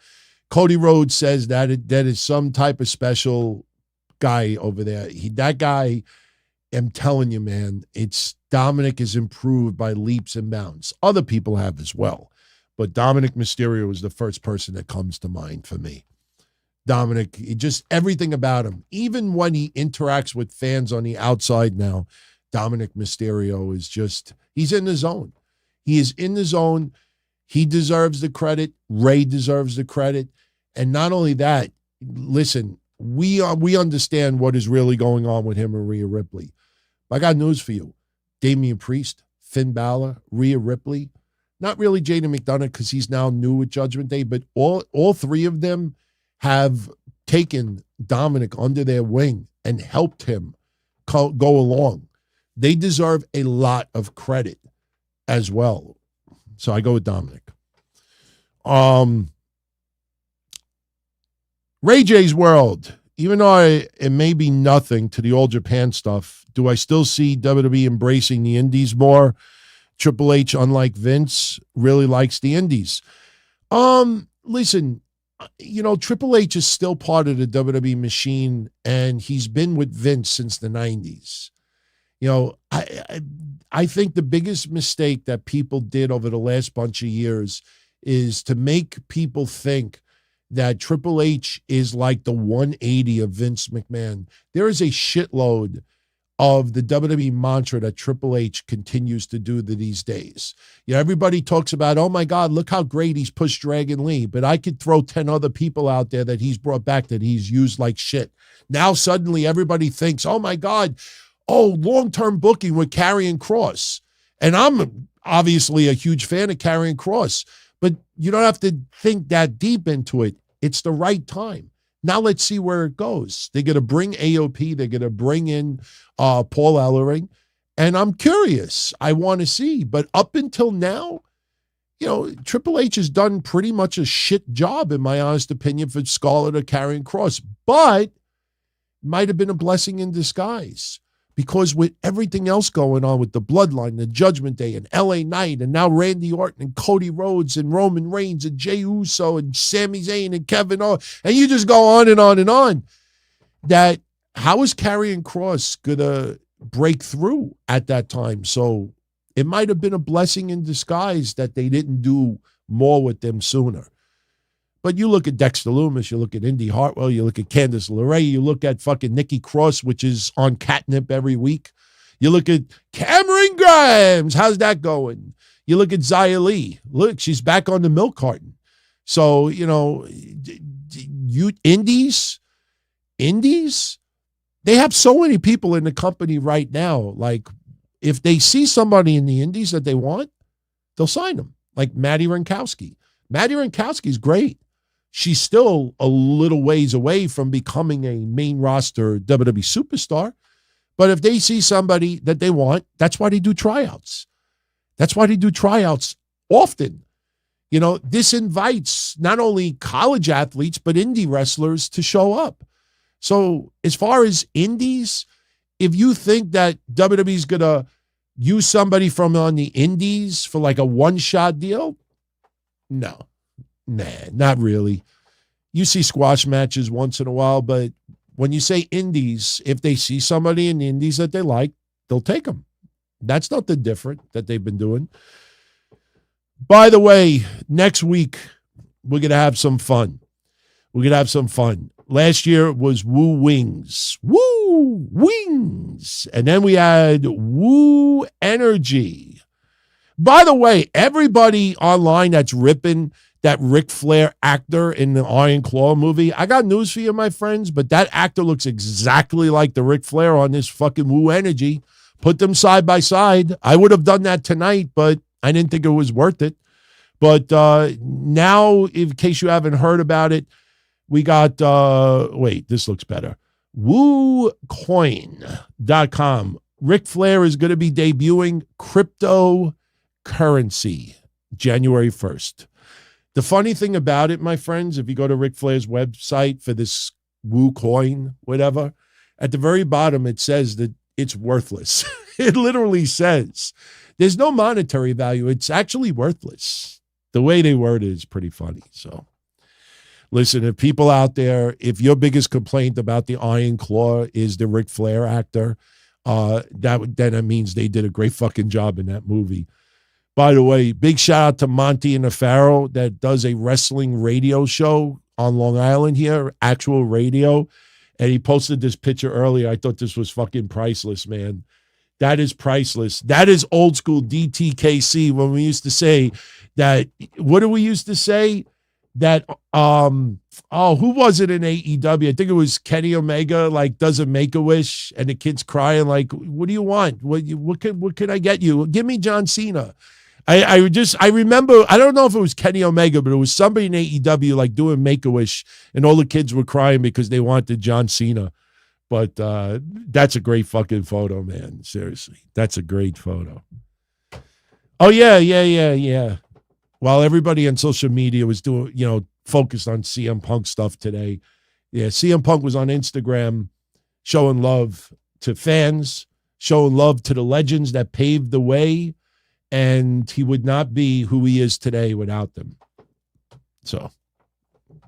Cody Rhodes says that that is some type of special guy over there. That guy, I'm telling you, man, Dominic is improved by leaps and bounds. Other people have as well. But Dominic Mysterio is the first person that comes to mind for me. Dominic, just everything about him, even when he interacts with fans on the outside now, Dominic Mysterio is he's in the zone. He is in the zone. He deserves the credit. Ray deserves the credit. And not only that, listen, we understand what is really going on with him and Rhea Ripley. I got news for you. Damian Priest, Finn Balor, Rhea Ripley, not really Jaden McDonough because he's now new with Judgment Day, but all 3 of them have taken Dominic under their wing and helped him go along. They deserve a lot of credit as well. So I go with Dominic. Ray J's World. Even though it may be nothing to the All Japan stuff, do I still see WWE embracing the indies more? Triple H, unlike Vince, really likes the indies. Listen, Triple H is still part of the WWE machine, and he's been with Vince since the 90s. I think the biggest mistake that people did over the last bunch of years is to make people think that Triple H is like the 180 of Vince McMahon. There is a shitload of the WWE mantra that Triple H continues to do these days. Everybody talks about, oh my God, look how great he's pushed Dragon Lee, but I could throw 10 other people out there that he's brought back that he's used like shit. Now suddenly everybody thinks, oh my God, long-term booking with Karrion Kross. And I'm obviously a huge fan of Karrion Kross, but you don't have to think that deep into it. It's the right time. Now let's see where it goes. They're going to bring AOP. They're going to bring in Paul Ellering. And I'm curious. I want to see. But up until now, Triple H has done pretty much a shit job, in my honest opinion, for Scarlett or Karrion Kross. But might have been a blessing in disguise. Because with everything else going on with the Bloodline, the Judgment Day, and LA Knight, and now Randy Orton, and Cody Rhodes, and Roman Reigns, and Jey Uso, and Sami Zayn, and Kevin Owens, and you just go on and on and on, that how is Karrion Kross going to break through at that time? So it might have been a blessing in disguise that they didn't do more with them sooner. But you look at Dexter Lumis, you look at Indy Hartwell, you look at Candice LeRae, you look at fucking Nikki Cross, which is on catnip every week. You look at Cameron Grimes. How's that going? You look at Xia Li. Look, she's back on the milk carton. So, indies, they have so many people in the company right now. Like, if they see somebody in the indies that they want, they'll sign them. Like Maddie Rankowski. Maddie Rankowski's great. She's still a little ways away from becoming a main roster WWE superstar. But if they see somebody that they want, that's why they do tryouts. That's why they do tryouts often. This invites not only college athletes, but indie wrestlers to show up. So as far as indies, if you think that WWE's going to use somebody from on the indies for like a one-shot deal, no. Nah, not really. You see squash matches once in a while, but when you say indies, if they see somebody in the indies that they like, they'll take them. That's nothing different that they've been doing. By the way, next week, we're going to have some fun. Last year was Woo Wings. Woo Wings. And then we had Woo Energy. By the way, everybody online that's ripping that Ric Flair actor in the Iron Claw movie, I got news for you, my friends, but that actor looks exactly like the Ric Flair on this fucking Woo Energy. Put them side by side. I would have done that tonight, but I didn't think it was worth it. But now, in case you haven't heard about it, we got, this looks better. WooCoin.com. Ric Flair is going to be debuting cryptocurrency January 1st. The funny thing about it, my friends, if you go to Ric Flair's website for this WooCoin, whatever, at the very bottom it says that it's worthless. It literally says there's no monetary value. It's actually worthless. The way they word it is pretty funny. So listen, if people out there, if your biggest complaint about the Iron Claw is the Ric Flair actor, then it means they did a great fucking job in that movie. By the way, big shout out to Monty and Afaro that does a wrestling radio show on Long Island here, actual radio. And he posted this picture earlier. I thought this was fucking priceless, man. That is priceless. That is old school DTKC when we used to say that, what do we used to say? That, who was it in AEW? I think it was Kenny Omega, like, does a Make-A-Wish, and the kid's crying, like, what do you want? What can I get you? Give me John Cena. I remember, I don't know if it was Kenny Omega, but it was somebody in AEW, like, doing Make-A-Wish, and all the kids were crying because they wanted John Cena. But that's a great fucking photo, man. Seriously. That's a great photo. Oh, yeah. While everybody on social media was doing, focused on CM Punk stuff today. Yeah, CM Punk was on Instagram showing love to fans, showing love to the legends that paved the way, and he would not be who he is today without them. So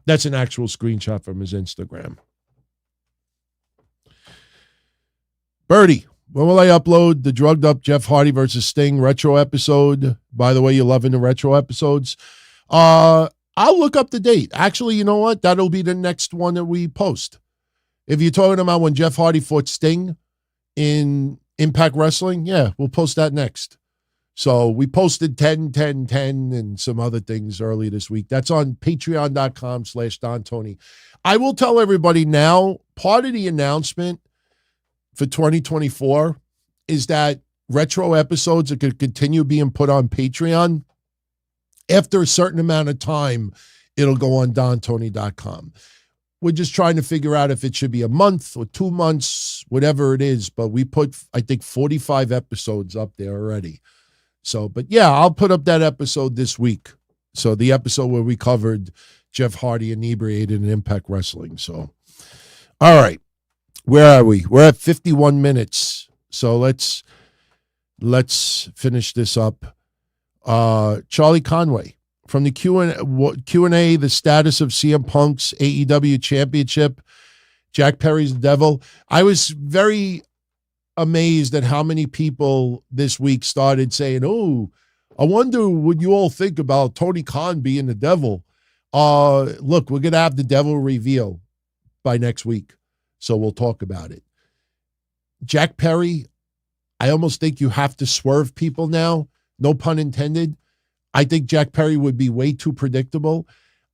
that's an actual screenshot from his Instagram. Birdie, when will I upload the drugged up Jeff Hardy versus Sting retro episode? By the way, you're loving the retro episodes. I'll look up the date. Actually, you know what? That'll be the next one that we post. If you're talking about when Jeff Hardy fought Sting in Impact Wrestling, yeah, we'll post that next. So we posted 10, 10, 10, and some other things earlier this week. That's on patreon.com/Don Tony. I will tell everybody now, part of the announcement for 2024 is that retro episodes are going to continue being put on Patreon. After a certain amount of time, it'll go on DonTony.com. We're just trying to figure out if it should be a month or 2 months, whatever it is. But we put, I think, 45 episodes up there already. So, but yeah, I'll put up that episode this week. So the episode where we covered Jeff Hardy inebriated in Impact Wrestling. So, all right. Where are we? We're at 51 minutes. So let's finish this up. Charlie Conway from the Q&A, the status of CM Punk's AEW championship, Jack Perry's the devil. I was very amazed at how many people this week started saying, oh, I wonder what you all think about Tony Khan being the devil. Look, we're going to have the devil reveal by next week, so we'll talk about it. Jack Perry, I almost think you have to swerve people now. No pun intended. I think Jack Perry would be way too predictable.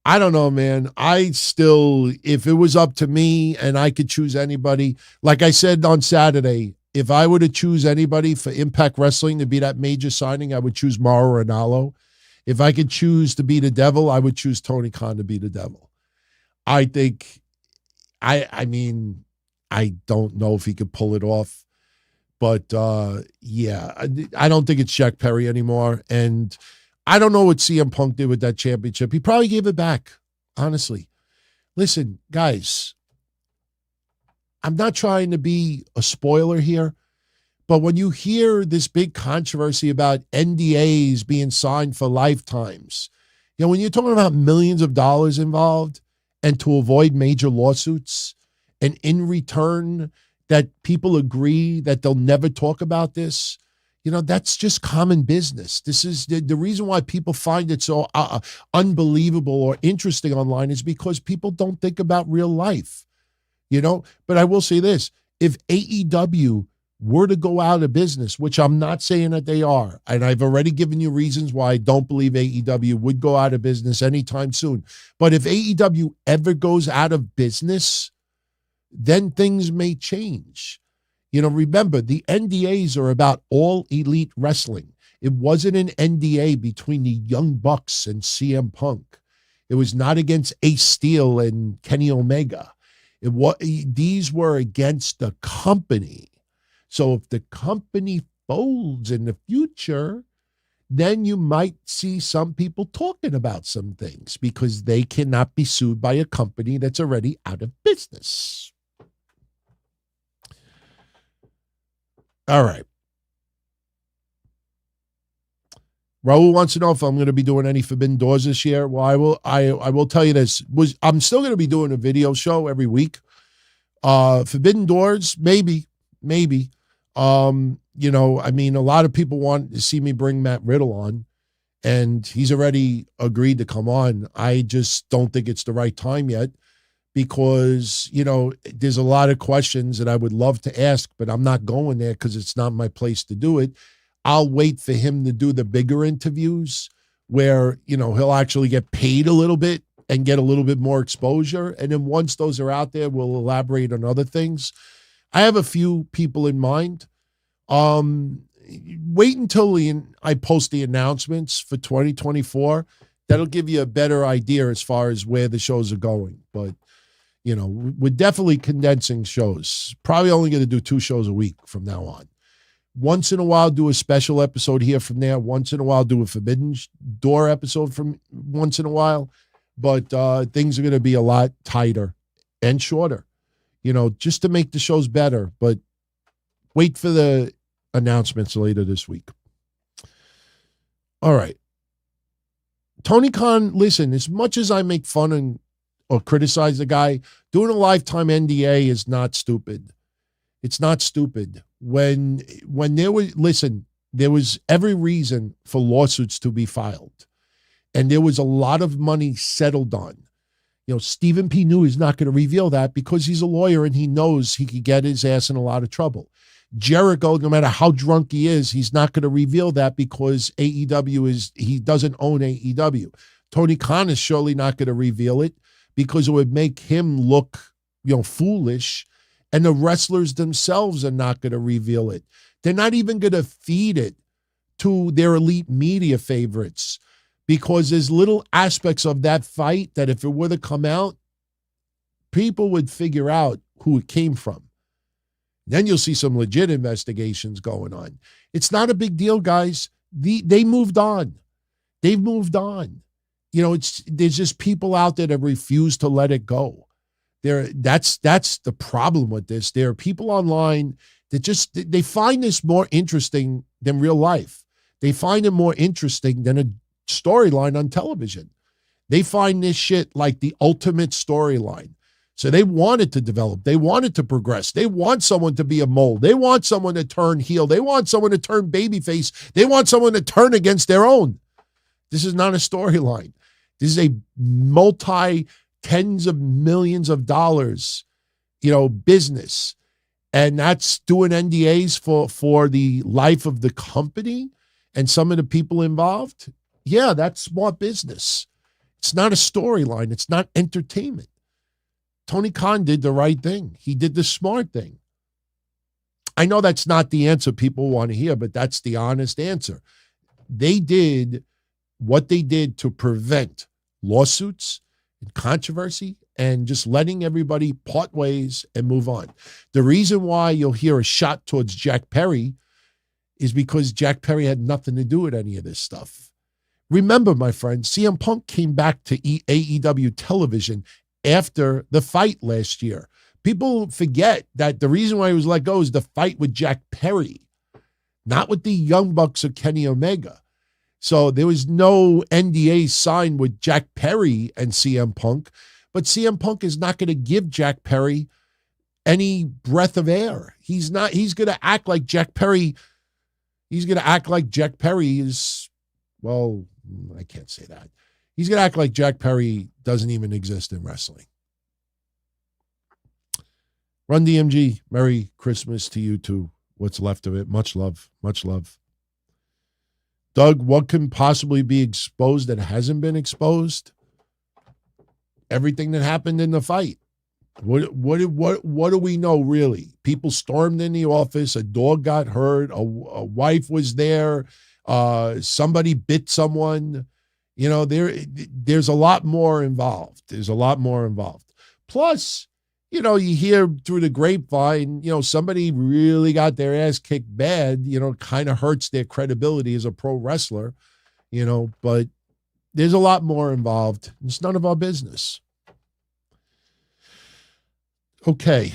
I don't know, man. If it was up to me and I could choose anybody, like I said on Saturday, if I were to choose anybody for Impact Wrestling to be that major signing, I would choose Mauro Ranallo. If I could choose to be the devil, I would choose Tony Khan to be the devil. I think, I mean, I don't know if he could pull it off, but yeah, I don't think it's Jack Perry anymore. And I don't know what CM Punk did with that championship. He probably gave it back, honestly. Listen, guys, I'm not trying to be a spoiler here, but when you hear this big controversy about NDAs being signed for lifetimes, when you're talking about millions of dollars involved and to avoid major lawsuits, and in return that people agree that they'll never talk about this, that's just common business. This is the reason why people find it so unbelievable or interesting online is because people don't think about real life, But I will say this, if AEW were to go out of business, which I'm not saying that they are, and I've already given you reasons why I don't believe AEW would go out of business anytime soon. But if AEW ever goes out of business, then things may change. Remember, the NDAs are about All Elite Wrestling. It wasn't an NDA between the Young Bucks and CM Punk. It was not against Ace Steel and Kenny Omega. These were against the company. So if the company folds in the future, then you might see some people talking about some things because they cannot be sued by a company that's already out of business. All right. Raul wants to know if I'm going to be doing any Forbidden Doors this year. Well, I will tell you this. I'm still going to be doing a video show every week. Forbidden Doors, maybe. A lot of people want to see me bring Matt Riddle on, and he's already agreed to come on. I just don't think it's the right time yet. Because, there's a lot of questions that I would love to ask, but I'm not going there because it's not my place to do it. I'll wait for him to do the bigger interviews where, he'll actually get paid a little bit and get a little bit more exposure. And then once those are out there, we'll elaborate on other things. I have a few people in mind. Wait until I post the announcements for 2024. That'll give you a better idea as far as where the shows are going. But we're definitely condensing shows. Probably only going to do 2 shows a week from now on. Once in a while, do a special episode here from there. Once in a while, do a Forbidden Door episode from once in a while. But things are going to be a lot tighter and shorter, just to make the shows better. But wait for the announcements later this week. All right. Tony Khan, listen, as much as I make fun or criticize the guy, doing a lifetime NDA is not stupid. It's not stupid. When there was every reason for lawsuits to be filed. And there was a lot of money settled on. Stephen P. New is not going to reveal that because he's a lawyer and he knows he could get his ass in a lot of trouble. Jericho, no matter how drunk he is, he's not going to reveal that because he doesn't own AEW. Tony Khan is surely not going to reveal it because it would make him look, foolish. And the wrestlers themselves are not going to reveal it. They're not even going to feed it to their elite media favorites because there's little aspects of that fight that if it were to come out, people would figure out who it came from. Then you'll see some legit investigations going on. It's not a big deal, guys. They moved on. They've moved on. There's just people out there that refuse to let it go. That's the problem with this. There are people online that they find this more interesting than real life. They find it more interesting than a storyline on television. They find this shit like the ultimate storyline. So they wanted to develop. They wanted to progress. They want someone to be a mole. They want someone to turn heel. They want someone to turn babyface. They want someone to turn against their own. This is not a storyline. This is a multi-tens of millions of dollars, business. And that's doing NDAs for the life of the company and some of the people involved. Yeah, that's smart business. It's not a storyline. It's not entertainment. Tony Khan did the right thing. He did the smart thing. I know that's not the answer people want to hear, but that's the honest answer. They did what they did to prevent lawsuits and controversy and just letting everybody part ways and move on. The reason why you'll hear a shot towards Jack Perry is because Jack Perry had nothing to do with any of this stuff. Remember, my friend, CM Punk came back to AEW television after the fight last year. People forget that the reason why he was let go is the fight with Jack Perry, not with the Young Bucks or Kenny Omega. So there was no NDA signed with Jack Perry and CM Punk, but CM Punk is not going to give Jack Perry any breath of air. He's going to act like Jack Perry. He's going to act like Jack Perry is, well, I can't say that. He's going to act like Jack Perry doesn't even exist in wrestling. Run DMG, Merry Christmas to you too. What's left of it. Much love. Much love. Doug, what can possibly be exposed that hasn't been exposed? Everything that happened in the fight. What do we know really? People stormed in the office. A dog got hurt. A wife was there. Somebody bit someone. There's a lot more involved. Plus, you hear through the grapevine, somebody really got their ass kicked bad, kind of hurts their credibility as a pro wrestler, but there's a lot more involved. It's none of our business. Okay.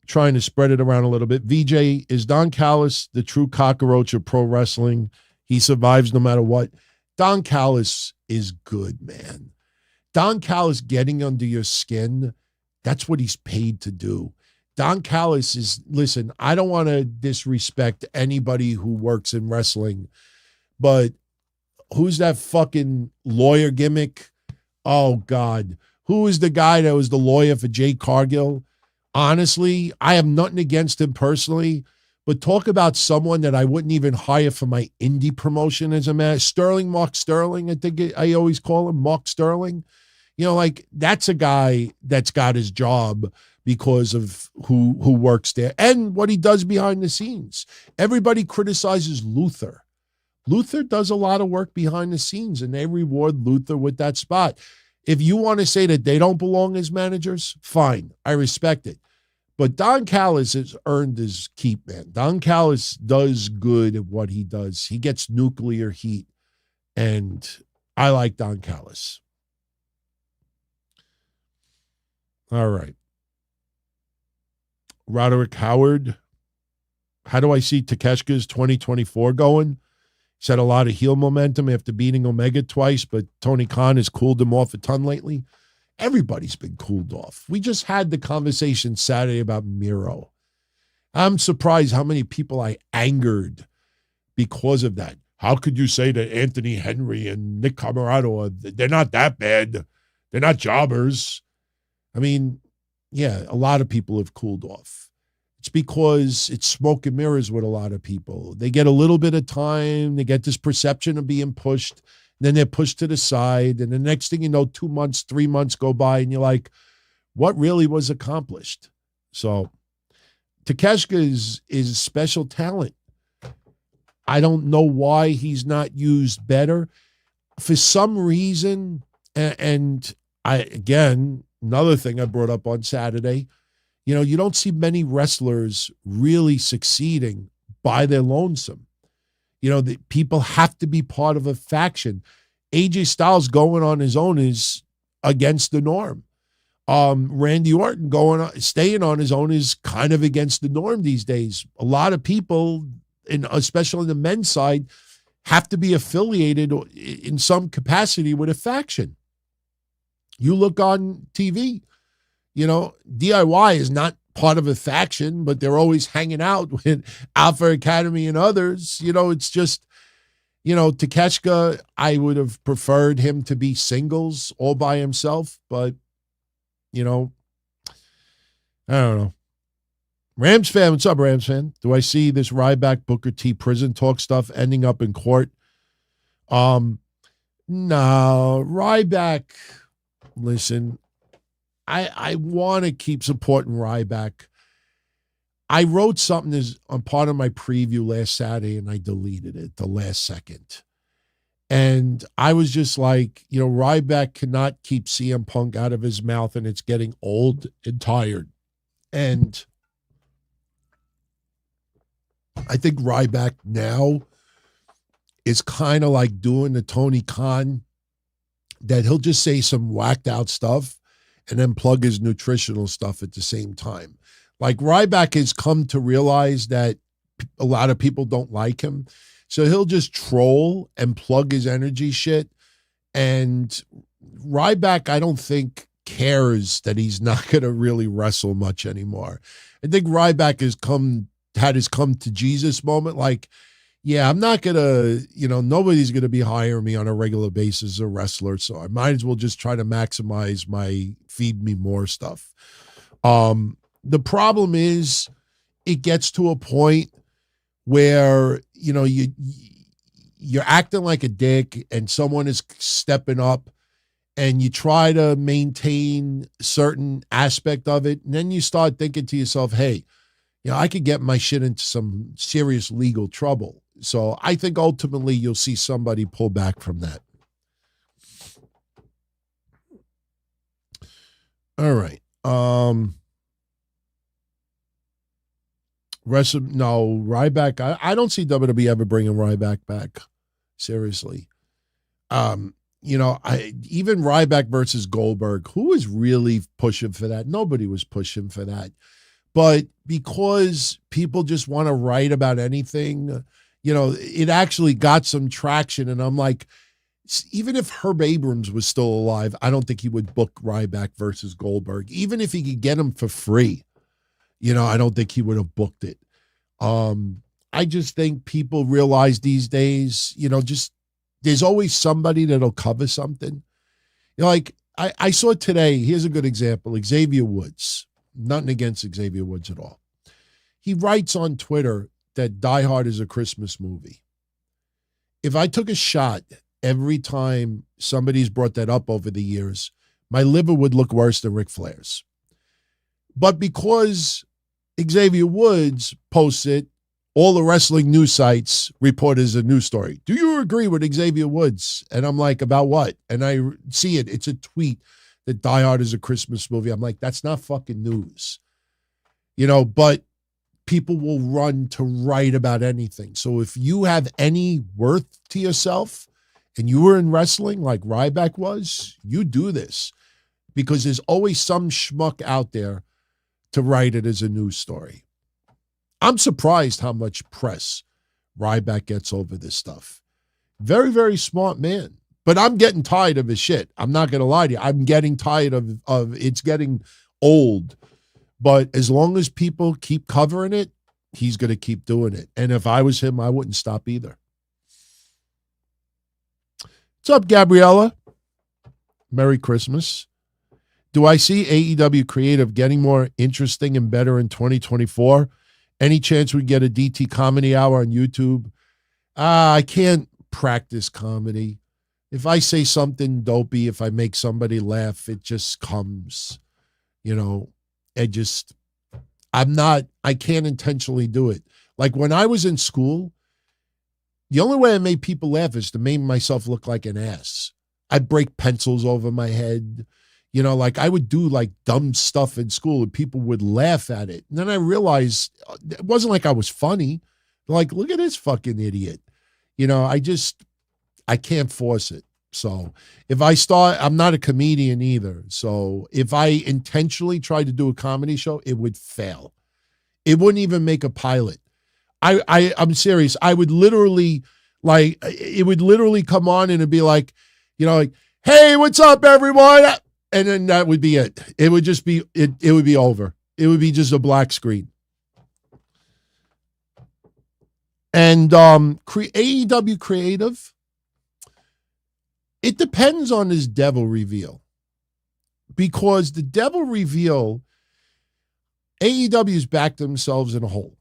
Trying to spread it around a little bit. VJ, is Don Callis the true cockroach of pro wrestling? He survives no matter what. Don Callis is good, man. Don Callis getting under your skin, that's what he's paid to do. Don Callis is, listen, I don't want to disrespect anybody who works in wrestling, but who's that fucking lawyer gimmick? Oh, God. Who is the guy that was the lawyer for Jay Cargill? Honestly, I have nothing against him personally, but talk about someone that I wouldn't even hire for my indie promotion as a man. Mark Sterling, I think I always call him Mark Sterling. That's a guy that's got his job because of who works there and what he does behind the scenes. Everybody criticizes Luther. Luther does a lot of work behind the scenes, and they reward Luther with that spot. If you want to say that they don't belong as managers, fine. I respect it. But Don Callis has earned his keep, man. Don Callis does good at what he does. He gets nuclear heat, and I like Don Callis. All right. Roderick Howard, how do I see Takeshita's 2024 going? He's had a lot of heel momentum after beating Omega twice, but Tony Khan has cooled him off a ton lately. Everybody's been cooled off. We just had the conversation Saturday about Miro. I'm surprised how many people I angered because of that. How could you say that Anthony Henry and Nick Comoroto, they're not that bad? They're not jobbers. I mean, yeah, a lot of people have cooled off. It's because it's smoke and mirrors with a lot of people. They get a little bit of time. They get this perception of being pushed. Then they're pushed to the side. And the next thing you know, 2 months, 3 months go by, and you're like, what really was accomplished? So Takeshita is special talent. I don't know why he's not used better. For some reason, and again, another thing I brought up on Saturday, you don't see many wrestlers really succeeding by their lonesome. The people have to be part of a faction. AJ Styles going on his own is against the norm. Randy Orton staying on his own is kind of against the norm these days. A lot of people, especially in the men's side, have to be affiliated in some capacity with a faction. You look on TV, DIY is not part of a faction, but they're always hanging out with Alpha Academy and others. It's just, Takeshita, I would have preferred him to be singles all by himself, but, I don't know. Rams fan, what's up, Rams fan? Do I see this Ryback Booker T prison talk stuff ending up in court? No, Ryback, listen, I want to keep supporting Ryback. I wrote something as on part of my preview last Saturday and I deleted it the last second. And I was just like, Ryback cannot keep CM Punk out of his mouth and it's getting old and tired. And I think Ryback now is kind of like doing the Tony Khan, that he'll just say some whacked out stuff and then plug his nutritional stuff at the same time. Like Ryback has come to realize that a lot of people don't like him. So he'll just troll and plug his energy shit. And Ryback, I don't think, cares that he's not going to really wrestle much anymore. I think Ryback had his come to Jesus moment. Like, yeah, I'm not going to, nobody's going to be hiring me on a regular basis as a wrestler. So I might as well just try to maximize my feed me more stuff. The problem is it gets to a point where, you're acting like a dick and someone is stepping up and you try to maintain a certain aspect of it. And then you start thinking to yourself, hey, I could get my shit into some serious legal trouble. So I think ultimately you'll see somebody pull back from that. All right. Ryback. I don't see WWE ever bringing Ryback back. Seriously. Even Ryback versus Goldberg, who was really pushing for that? Nobody was pushing for that. But because people just want to write about anything, it actually got some traction. And I'm like, even if Herb Abrams was still alive, I don't think he would book Ryback versus Goldberg. Even if he could get him for free, I don't think he would have booked it. I just think people realize these days, there's always somebody that'll cover something. I saw today, here's a good example, Xavier Woods. Nothing against Xavier Woods at all. He writes on Twitter that Die Hard is a Christmas movie. If I took a shot every time somebody's brought that up over the years, my liver would look worse than Ric Flair's. But because Xavier Woods posts it, all the wrestling news sites report it as a news story. Do you agree with Xavier Woods? And I'm like, about what? And I see it. It's a tweet that Die Hard is a Christmas movie. I'm like, that's not fucking news. But people will run to write about anything. So if you have any worth to yourself and you were in wrestling like Ryback was, you do this because there's always some schmuck out there to write it as a news story. I'm surprised how much press Ryback gets over this stuff. Very, very smart man. But I'm getting tired of his shit. I'm not going to lie to you. I'm getting tired of it's getting old. But as long as people keep covering it, he's going to keep doing it. And if I was him, I wouldn't stop either. What's up, Gabriella? Merry Christmas. Do I see AEW Creative getting more interesting and better in 2024? Any chance we get a DT comedy hour on YouTube? I can't practice comedy. If I say something dopey, if I make somebody laugh, it just comes, I can't intentionally do it. Like when I was in school, the only way I made people laugh is to make myself look like an ass. I'd break pencils over my head. I would do like dumb stuff in school and people would laugh at it. And then I realized it wasn't like I was funny. Like, look at this fucking idiot. I can't force it. So if I start, I'm not a comedian either. So if I intentionally tried to do a comedy show, it would fail. It wouldn't even make a pilot. I'm serious. I would literally it would literally come on and it'd be like, hey, what's up, everyone? And then that would be it. It would just be, it would be over. It would be just a black screen. And AEW creative, it depends on this devil reveal. Because the devil reveal, AEW's backed themselves in a hole.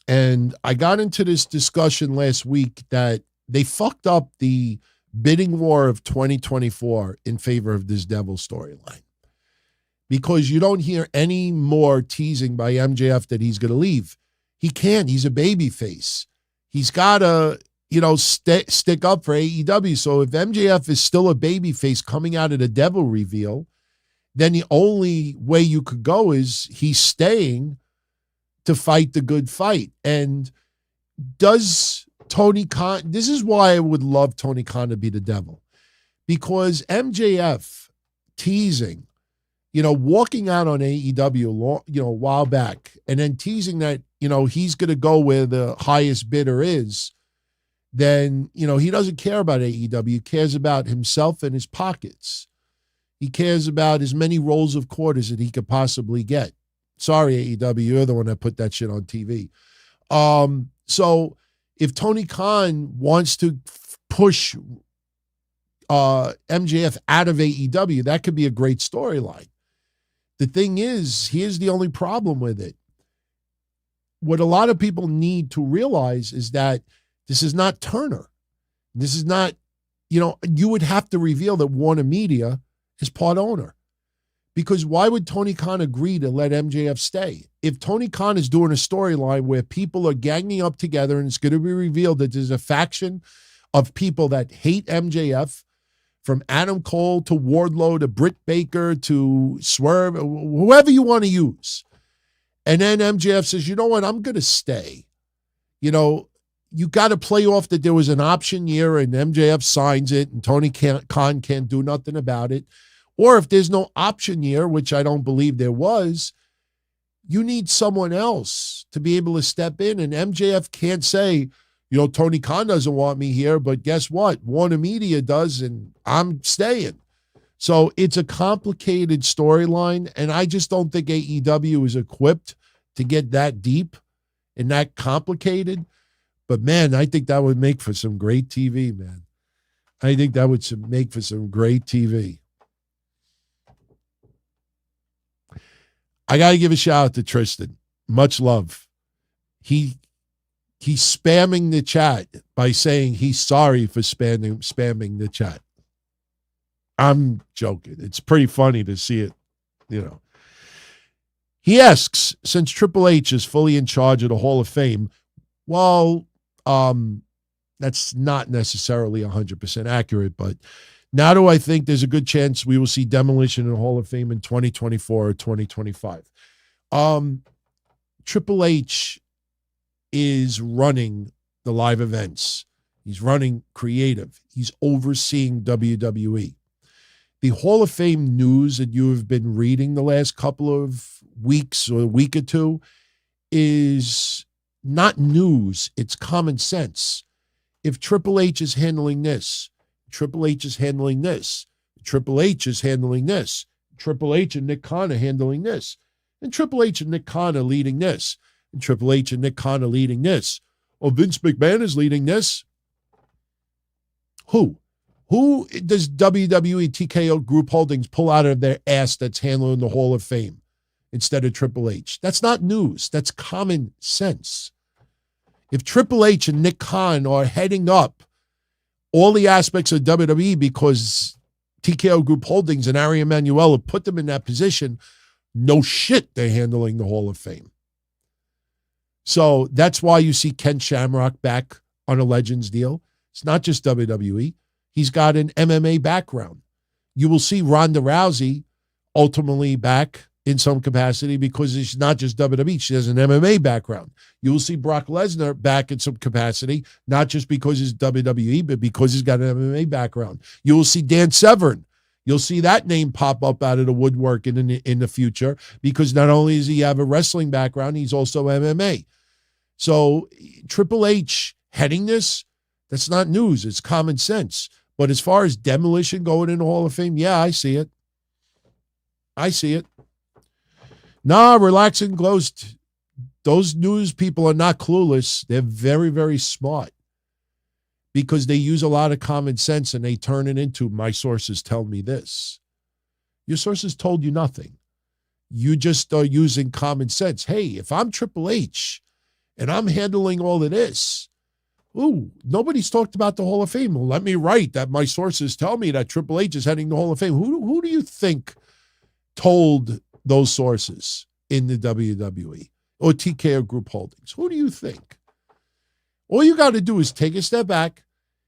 And I got into this discussion last week that they fucked up the bidding war of 2024 in favor of this devil storyline. Because you don't hear any more teasing by MJF that he's going to leave. He can't. He's a babyface. He's got to, stick up for AEW. So if MJF is still a babyface coming out of the devil reveal, then the only way you could go is he's staying to fight the good fight. And does Tony Khan, this is why I would love Tony Khan to be the devil, because MJF teasing, walking out on AEW, a while back, and then teasing that, he's going to go where the highest bidder is, then, he doesn't care about AEW. He cares about himself and his pockets. He cares about as many rolls of quarters that he could possibly get. Sorry, AEW, you're the one that put that shit on TV. So if Tony Khan wants to push MJF out of AEW, that could be a great storyline. The thing is, here's the only problem with it. What a lot of people need to realize is that this is not Turner. This is not, you would have to reveal that Warner Media is part owner. Because why would Tony Khan agree to let MJF stay? If Tony Khan is doing a storyline where people are ganging up together and it's going to be revealed that there's a faction of people that hate MJF, from Adam Cole to Wardlow to Britt Baker to Swerve, whoever you want to use. And then MJF says, you know what, I'm going to stay. You got to play off that there was an option year and MJF signs it and Tony Khan can't do nothing about it. Or if there's no option year, which I don't believe there was, you need someone else to be able to step in. And MJF can't say, Tony Khan doesn't want me here, but guess what? Warner Media does, and I'm staying. So it's a complicated storyline, and I just don't think AEW is equipped to get that deep and that complicated. But, man, I think that would make for some great TV, man. I think that would make for some great TV. I got to give a shout out to Tristan. Much love. He's spamming the chat by saying he's sorry for spamming the chat. I'm joking. It's pretty funny to see it, He asks, since Triple H is fully in charge of the Hall of Fame, well, that's not necessarily 100% accurate, but now do I think there's a good chance we will see Demolition in the Hall of Fame in 2024 or 2025? Triple H is running the live events. He's running creative. He's overseeing WWE. The Hall of Fame news that you have been reading the last couple of weeks or a week or two is not news. It's common sense. If Triple H is handling this, Triple H is handling this, Triple H is handling this, Triple H and Nick Khan are handling this, and Triple H and Nick Khan are leading this, and Triple H and Nick Khan are leading this. Oh, Vince McMahon is leading this. Who does WWE TKO Group Holdings pull out of their ass that's handling the Hall of Fame instead of Triple H? That's not news. That's common sense. If Triple H and Nick Khan are heading up all the aspects of WWE because TKO Group Holdings and Ari Emanuel have put them in that position, no shit, they're handling the Hall of Fame. So that's why you see Ken Shamrock back on a Legends deal. It's not just WWE. He's got an MMA background. You will see Ronda Rousey ultimately back in some capacity because it's not just WWE. She has an MMA background. You will see Brock Lesnar back in some capacity, not just because he's WWE, but because he's got an MMA background. You will see Dan Severn. You'll see that name pop up out of the woodwork in the future because not only does he have a wrestling background, he's also MMA. So Triple H heading this, that's not news. It's common sense. But as far as Demolition going in the Hall of Fame, yeah, I see it. I see it. Nah, relax and closed. Those news people are not clueless. They're very, very smart because they use a lot of common sense and they turn it into, my sources tell me this. Your sources told you nothing. You just are using common sense. Hey, if I'm Triple H and I'm handling all of this, nobody's talked about the Hall of Fame. Well, let me write that my sources tell me that Triple H is heading the Hall of Fame. Who do you think told those sources in the WWE or TKO Group Holdings? Who do you think? All you got to do is take a step back.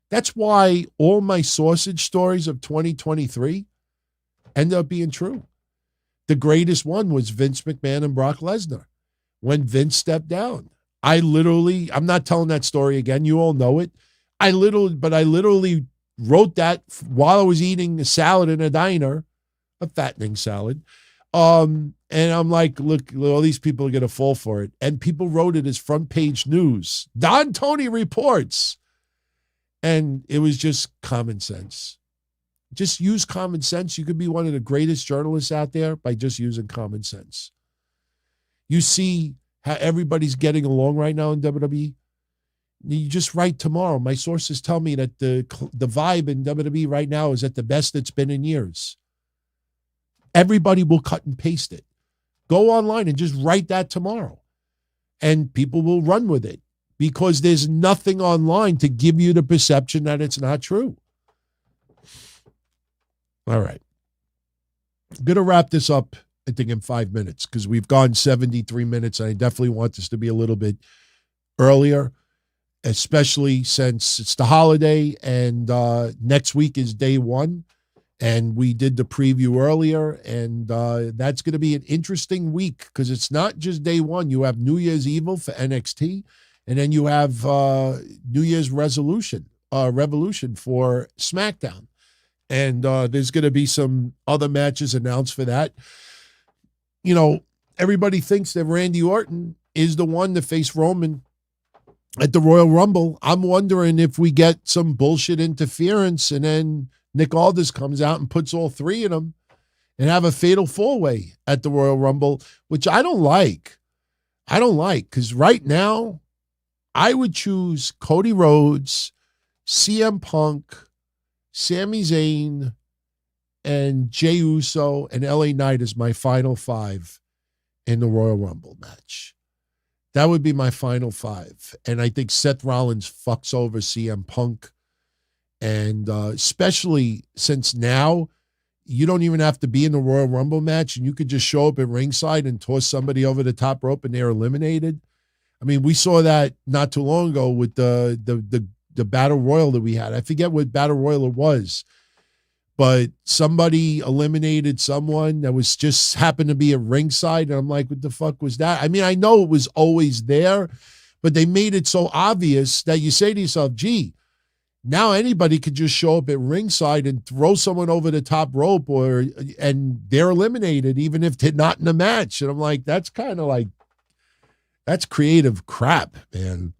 That's why all my sausage stories of 2023 end up being true. The greatest one was Vince McMahon and Brock Lesnar. When Vince stepped down, I'm not telling that story again. You all know it. I literally wrote that while I was eating a salad in a diner, a fattening salad. And I'm like, look, all these people are going to fall for it. And people wrote it as front page news. Don Tony reports. And it was just common sense. Just use common sense. You could be one of the greatest journalists out there by just using common sense. You see how everybody's getting along right now in WWE? You just write tomorrow. My sources tell me that the vibe in WWE right now is at the best it's been in years. Everybody will cut and paste it. Go online and just write that tomorrow. And people will run with it because there's nothing online to give you the perception that it's not true. All right. I'm going to wrap this up, I think, in 5 minutes because we've gone 73 minutes. And I definitely want this to be a little bit earlier, especially since it's the holiday and next week is day one. And we did the preview earlier, and that's going to be an interesting week because it's not just day one. You have New Year's Evil for NXT, and then you have New Year's Revolution for SmackDown. And there's going to be some other matches announced for that. You know, everybody thinks that Randy Orton is the one to face Roman at the Royal Rumble. I'm wondering if we get some bullshit interference and then Nick Aldis comes out and puts all three in them and have a fatal four-way at the Royal Rumble, which I don't like. I don't like because right now I would choose Cody Rhodes, CM Punk, Sami Zayn, and Jey Uso and LA Knight as my final five in the Royal Rumble match. That would be my final five. And I think Seth Rollins fucks over CM Punk. And especially since now you don't even have to be in the Royal Rumble match and you could just show up at ringside and toss somebody over the top rope and they're eliminated. I mean, we saw that not too long ago with the Battle Royal that we had. I forget what Battle Royal it was, but somebody eliminated someone that was just happened to be at ringside. And I'm like, what the fuck was that? I mean, I know it was always there, but they made it so obvious that you say to yourself, gee, now anybody could just show up at ringside and throw someone over the top rope and they're eliminated even if they're not in the match. And I'm like, that's kind of like, that's creative crap, man.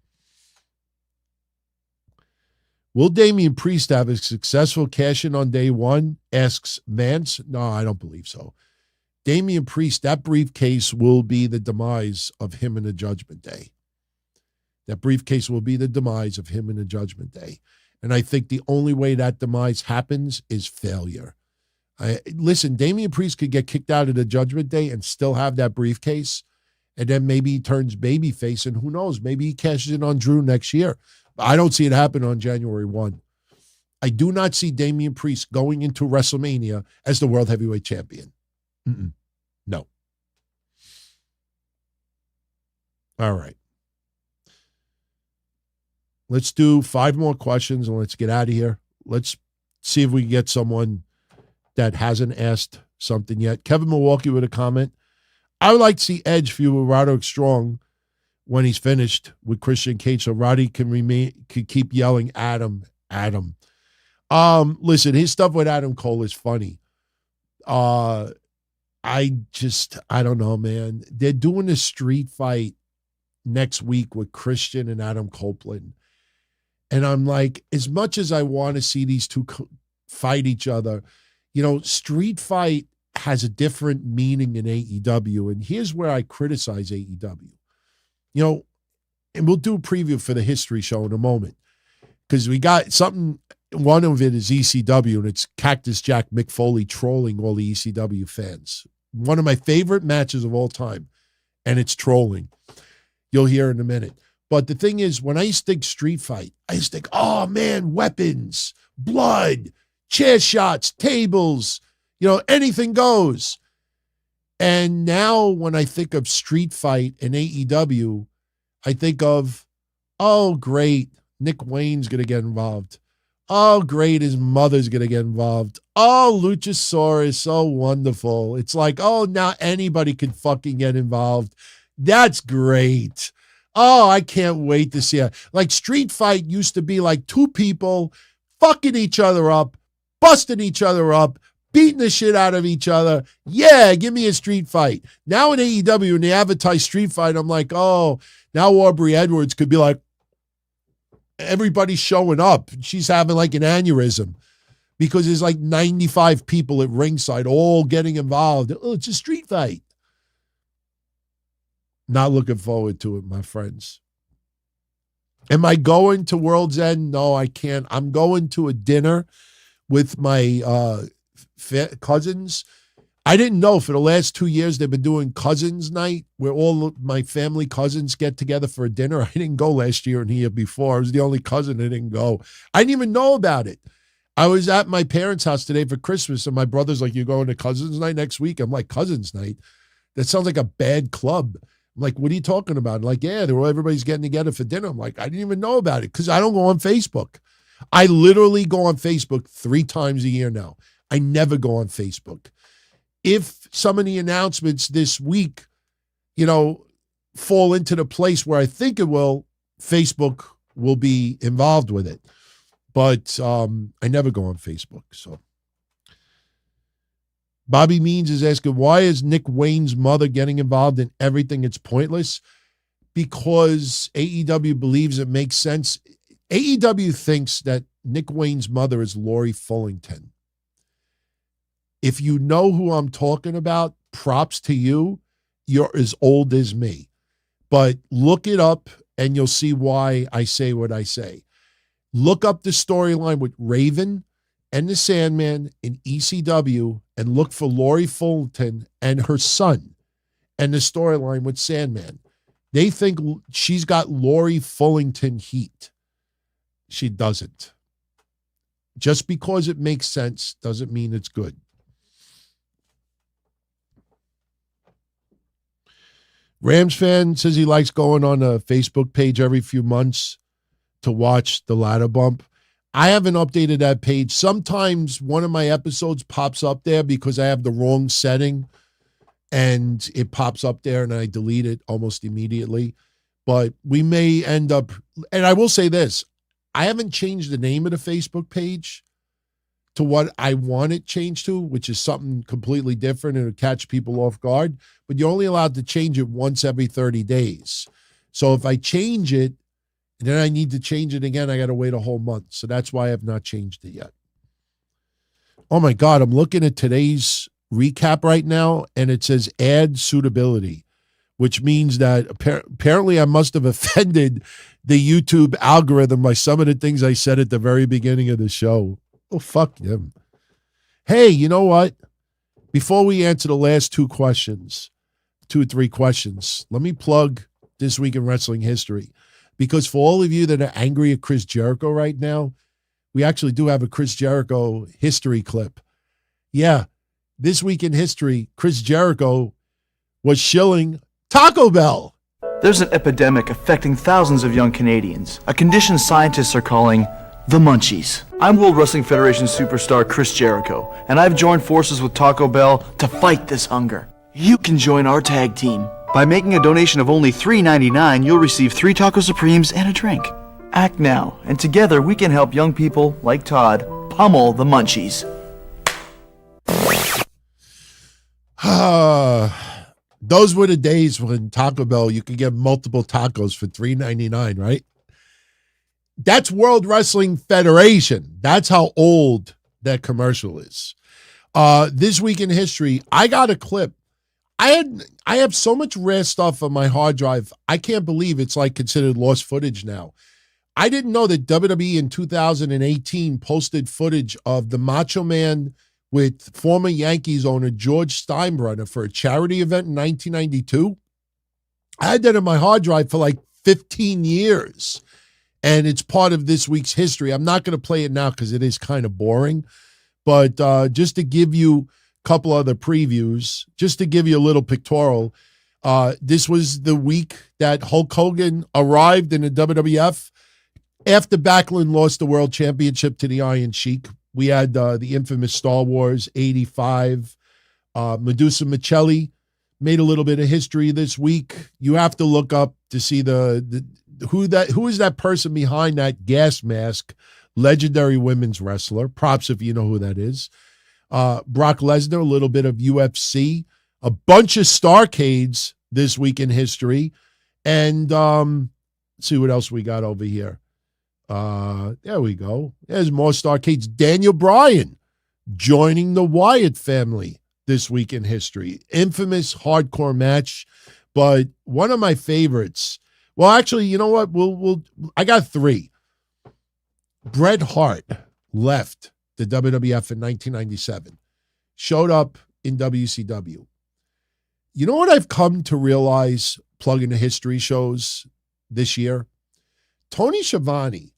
Will Damian Priest have a successful cash-in on day one? Asks Vance. No, I don't believe so. Damian Priest, that briefcase will be the demise of him in the Judgment Day. That briefcase will be the demise of him in the Judgment Day. And I think the only way that demise happens is failure. Listen, Damian Priest could get kicked out of the Judgment Day and still have that briefcase. And then maybe he turns babyface, and who knows, maybe he cashes in on Drew next year. I don't see it happen on January 1. I do not see Damian Priest going into WrestleMania as the World Heavyweight Champion. No. All right. Let's do 5 more questions and let's get out of here. Let's see if we can get someone that hasn't asked something yet. Kevin Milwaukee with a comment. I would like to see Edge feud with Roderick Strong when he's finished with Christian Cage, so Roddy can keep yelling, Adam. Listen, his stuff with Adam Cole is funny. I don't know, man. They're doing a street fight next week with Christian and Adam Copeland. And I'm like, as much as I want to see these two fight each other, you know, street fight has a different meaning in AEW. And here's where I criticize AEW. You know, and we'll do a preview for the history show in a moment, because we got something. One of it is ECW, and it's Cactus Jack Mick Foley trolling all the ECW fans. One of my favorite matches of all time, and it's trolling. You'll hear in a minute. But the thing is, when I used to think street fight, I used to think, oh man, weapons, blood, chair shots, tables, you know, anything goes. And now when I think of street fight and AEW, I think of, oh great, Nick Wayne's going to get involved. Oh great, his mother's going to get involved. Oh, Luchasaurus, so wonderful. It's like, oh, now anybody can fucking get involved. That's great. Oh, I can't wait to see it. Like street fight used to be like two people fucking each other up, busting each other up, beating the shit out of each other. Yeah, give me a street fight. Now in AEW, when they advertise street fight, I'm like, oh, now Aubrey Edwards could be like, everybody's showing up. She's having like an aneurysm because there's like 95 people at ringside all getting involved. Oh, it's a street fight. Not looking forward to it, my friends. Am I going to World's End? No, I can't. I'm going to a dinner with my cousins. I didn't know for the last 2 years they've been doing cousins night where all of my family cousins get together for a dinner. I didn't go last year and the year before. I was the only cousin that didn't go. I didn't even know about it. I was at my parents' house today for Christmas, and my brother's like, you're going to cousins night next week? I'm like, cousins night? That sounds like a bad club. I'm like, what are you talking about? I'm like, yeah, everybody's getting together for dinner. I'm like, I didn't even know about it because I don't go on Facebook. I literally go on Facebook 3 times a year now. I never go on Facebook. If some of the announcements this week, you know, fall into the place where I think it will, Facebook will be involved with it. But I never go on Facebook. So Bobby Means is asking, why is Nick Wayne's mother getting involved in everything? It's pointless. Because AEW believes it makes sense. AEW thinks that Nick Wayne's mother is Lori Fullington. If you know who I'm talking about, props to you. You're as old as me. But look it up and you'll see why I say what I say. Look up the storyline with Raven and the Sandman in ECW and look for Lori Fulton and her son and the storyline with Sandman. They think she's got Lori Fullington heat. She doesn't. Just because it makes sense doesn't mean it's good. Rams fan says he likes going on a Facebook page every few months to watch the ladder bump. I haven't updated that page. Sometimes one of my episodes pops up there because I have the wrong setting and it pops up there and I delete it almost immediately. But we may end up, and I will say this, I haven't changed the name of the Facebook page to what I want it changed to, which is something completely different and it'll catch people off guard. But you're only allowed to change it once every 30 days. So if I change it, and then I need to change it again, I got to wait a whole month. So that's why I have not changed it yet. Oh my God, I'm looking at today's recap right now, and it says add suitability, which means that apparently I must have offended the YouTube algorithm by some of the things I said at the very beginning of the show. Oh, fuck them. Hey, you know what? Before we answer the last 2 or 3 questions, let me plug This Week in Wrestling History. Because for all of you that are angry at Chris Jericho right now, we actually do have a Chris Jericho history clip. Yeah, This Week in History, Chris Jericho was shilling Taco Bell. There's an epidemic affecting thousands of young Canadians, a condition scientists are calling the munchies. I'm World Wrestling Federation superstar Chris Jericho, and I've joined forces with Taco Bell to fight this hunger. You can join our tag team. By making a donation of only $3.99, you'll receive 3 Taco Supremes and a drink. Act now, and together we can help young people like Todd pummel the munchies. Those were the days when Taco Bell, you could get multiple tacos for $3.99, right? That's World Wrestling Federation. That's how old that commercial is. This week in history, I got a clip. I have so much rare stuff on my hard drive. I can't believe it's like considered lost footage now. I didn't know that WWE in 2018 posted footage of the Macho Man with former Yankees owner George Steinbrenner for a charity event in 1992. I had that in my hard drive for like 15 years, and it's part of this week's history. I'm not going to play it now because it is kind of boring, but just to give you a couple other previews, just to give you a little pictorial, this was the week that Hulk Hogan arrived in the WWF after Backlund lost the World Championship to the Iron Sheik. We had the infamous Star Wars 85. Medusa Michelli made a little bit of history this week. You have to look up to see who is that person behind that gas mask, legendary women's wrestler. Props if you know who that is. Brock Lesnar, a little bit of UFC, a bunch of Starcades this week in history. And let's see what else we got over here. There we go. There's more Starcades. Daniel Bryan joining the Wyatt family this week in history. Infamous hardcore match, but one of my favorites. Well, actually, you know what? I got three. Bret Hart left the WWF in 1997, showed up in WCW. You know what I've come to realize plugging the history shows this year? Tony Schiavone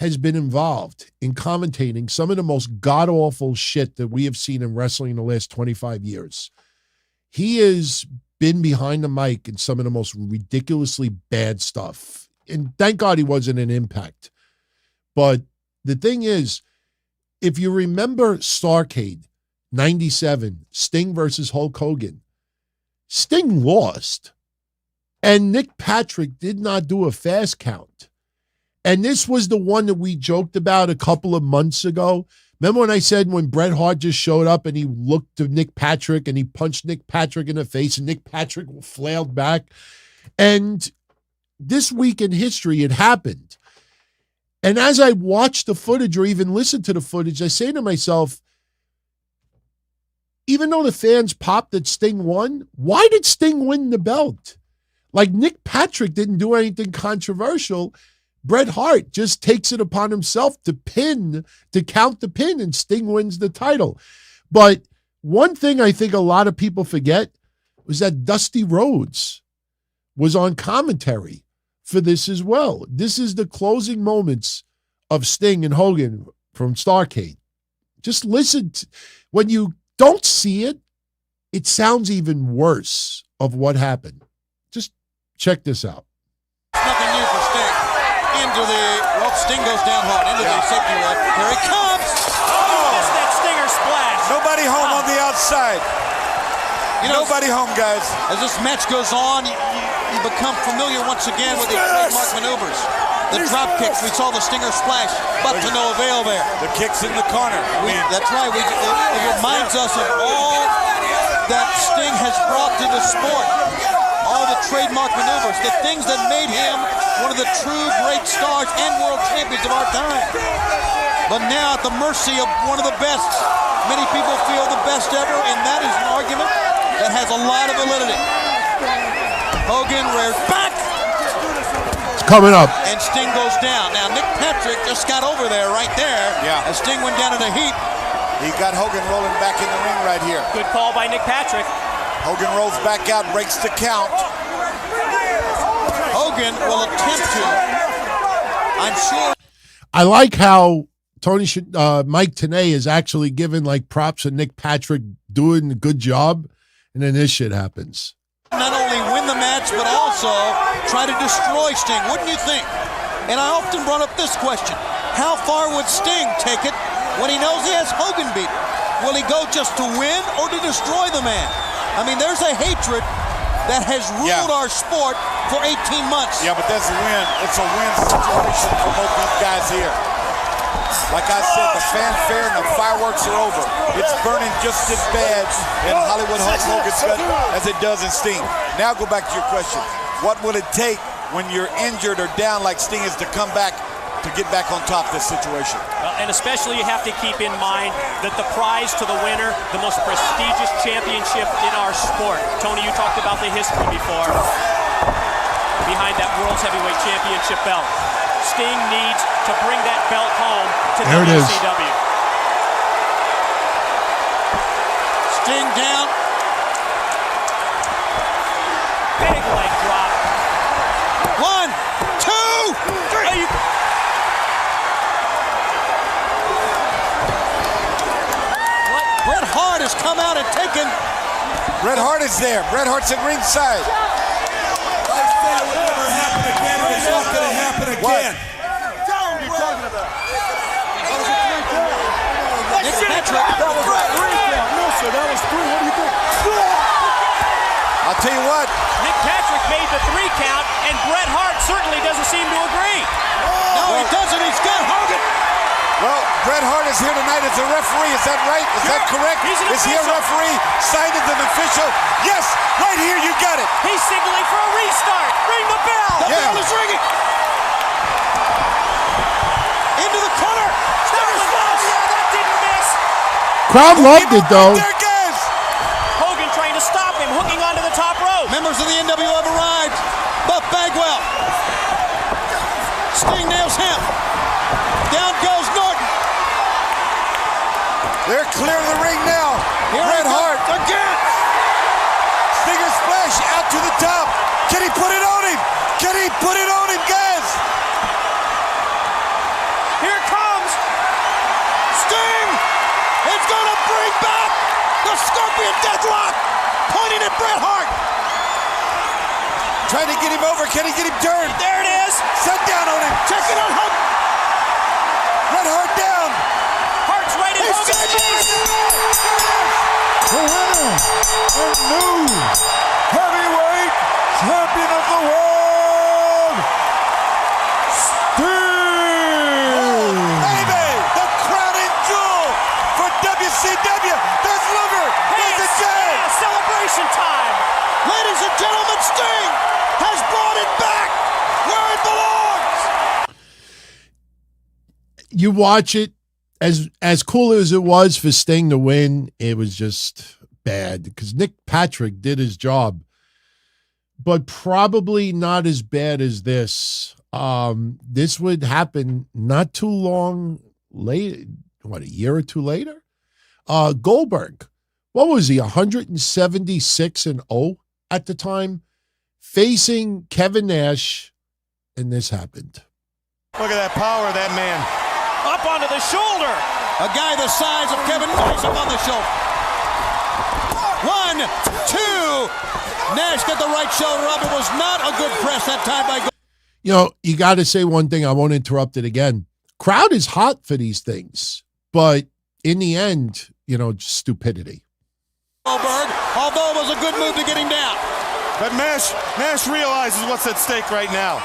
has been involved in commentating some of the most god-awful shit that we have seen in wrestling in the last 25 years. He has been behind the mic in some of the most ridiculously bad stuff. And thank God he wasn't an Impact. But the thing is, if you remember Starrcade 97, Sting versus Hulk Hogan, Sting lost. And Nick Patrick did not do a fast count. And this was the one that we joked about a couple of months ago. Remember when I said when Bret Hart just showed up and he looked to Nick Patrick and he punched Nick Patrick in the face and Nick Patrick flailed back? And this week in history, it happened. And as I watched the footage or even listened to the footage, I say to myself, even though the fans popped that Sting won, why did Sting win the belt? Like Nick Patrick didn't do anything controversial. Bret Hart just takes it upon himself to count the pin, and Sting wins the title. But one thing I think a lot of people forget was that Dusty Rhodes was on commentary for this as well. This is the closing moments of Sting and Hogan from Starrcade. Just listen. When you don't see it, it sounds even worse of what happened. Just check this out. Nothing new for Sting. Sting goes down hard into the safety ref. Here he comes. Oh, it's that Stinger splash. Nobody home on the outside. Nobody home, guys. As this match goes on, you become familiar once again with the trademark maneuvers. The drop kicks. We saw the Stinger splash, but to no avail there. The kicks in the corner. That's right. It reminds us of all that Sting has brought to the sport. All the trademark maneuvers, the things that made him one of the true great stars and world champions of our time. But now at the mercy of one of the best, many people feel the best ever, and that is an argument that has a lot of validity. Hogan rears back. It's coming up. And Sting goes down. Now Nick Patrick just got over there, right there. Yeah. As Sting went down in a heap. He got Hogan rolling back in the ring right here. Good call by Nick Patrick. Hogan rolls back out, breaks the count. Hogan will attempt to, I'm sure. I like how Mike Tenay is actually giving like props to Nick Patrick doing a good job, and then this shit happens. Not only win the match, but also try to destroy Sting, wouldn't you think? And I often brought up this question. How far would Sting take it when he knows he has Hogan beat? Will he go just to win or to destroy the man? I mean, there's a hatred that has ruled our sport for 18 months. Yeah, but that's a win. It's a win situation for both these guys here. Like I said, the fanfare and the fireworks are over. It's burning just as bad in Hollywood Hulk Hogan's gut as it does in Sting. Now go back to your question. What will it take when you're injured or down like Sting is to come back to get back on top of this situation. Well, and especially you have to keep in mind that the prize to the winner, the most prestigious championship in our sport. Tony, you talked about the history before. Behind that World's Heavyweight Championship belt. Sting needs to bring that belt home to WCW. Sting down. Big leg drop. 1, 2, 3. Bret Hart has come out and taken. Bret Hart is there. Bret Hart's at ringside. I said it would never happen again, and it's not going to happen again. What? Nick Patrick. That was a 3 count. No, sir, that was 3. What do you think? I'll tell you what. Nick Patrick made the 3 count, and Bret Hart certainly doesn't seem to agree. No, he doesn't. He's got Hogan. Well, Bret Hart is here tonight as a referee. Is that right? Is that correct? He's an Is he a official. referee? Signed as an official? Yes, right here. You got it. He's signaling for a restart. Ring the bell. The bell is ringing. Into the corner. Snapper splash. Yeah, that didn't miss. Crowd loved it, though. There it goes. Hogan trying to stop him, hooking onto the top rope. Members of the NWO have arrived. Buff Bagwell. Sting nails him. Down goes Norton. They're clear of the ring now. Here Bret he goes Hart. again. Stinger splash out to the top. Can he put it on him? Can he put it on him, guys? Here it comes. Sting is going to bring back the Scorpion Deathlock. Pointing at Bret Hart. Trying to get him over. Can he get him turned? There it is. Set down on him. Checking on Hogan. Bret Hart down. Hart's right in He's Hogan's got face. The winner and new heavyweight champion of the world, Sting! Baby, the crowning jewel for WCW. There's Luger. There's the Giant. Yeah, celebration time. Ladies and gentlemen, Sting has brought it back where it belongs. You watch it, as cool as it was for Sting to win, it was just bad because Nick Patrick did his job, but probably not as bad as this. This would happen not too long later, what, a year or two later? Goldberg, what was he, 176-0 at the time, facing Kevin Nash, and this happened. Look at that power of that man. Up onto the shoulder. A guy the size of Kevin Nash up on the shoulder. 1, 2. Nash got the right shoulder up. It was not a good press that time by Goldberg. You know, you got to say one thing. I won't interrupt it again. Crowd is hot for these things, but in the end, you know, just stupidity. Although it was a good move to get him down. But Nash realizes what's at stake right now.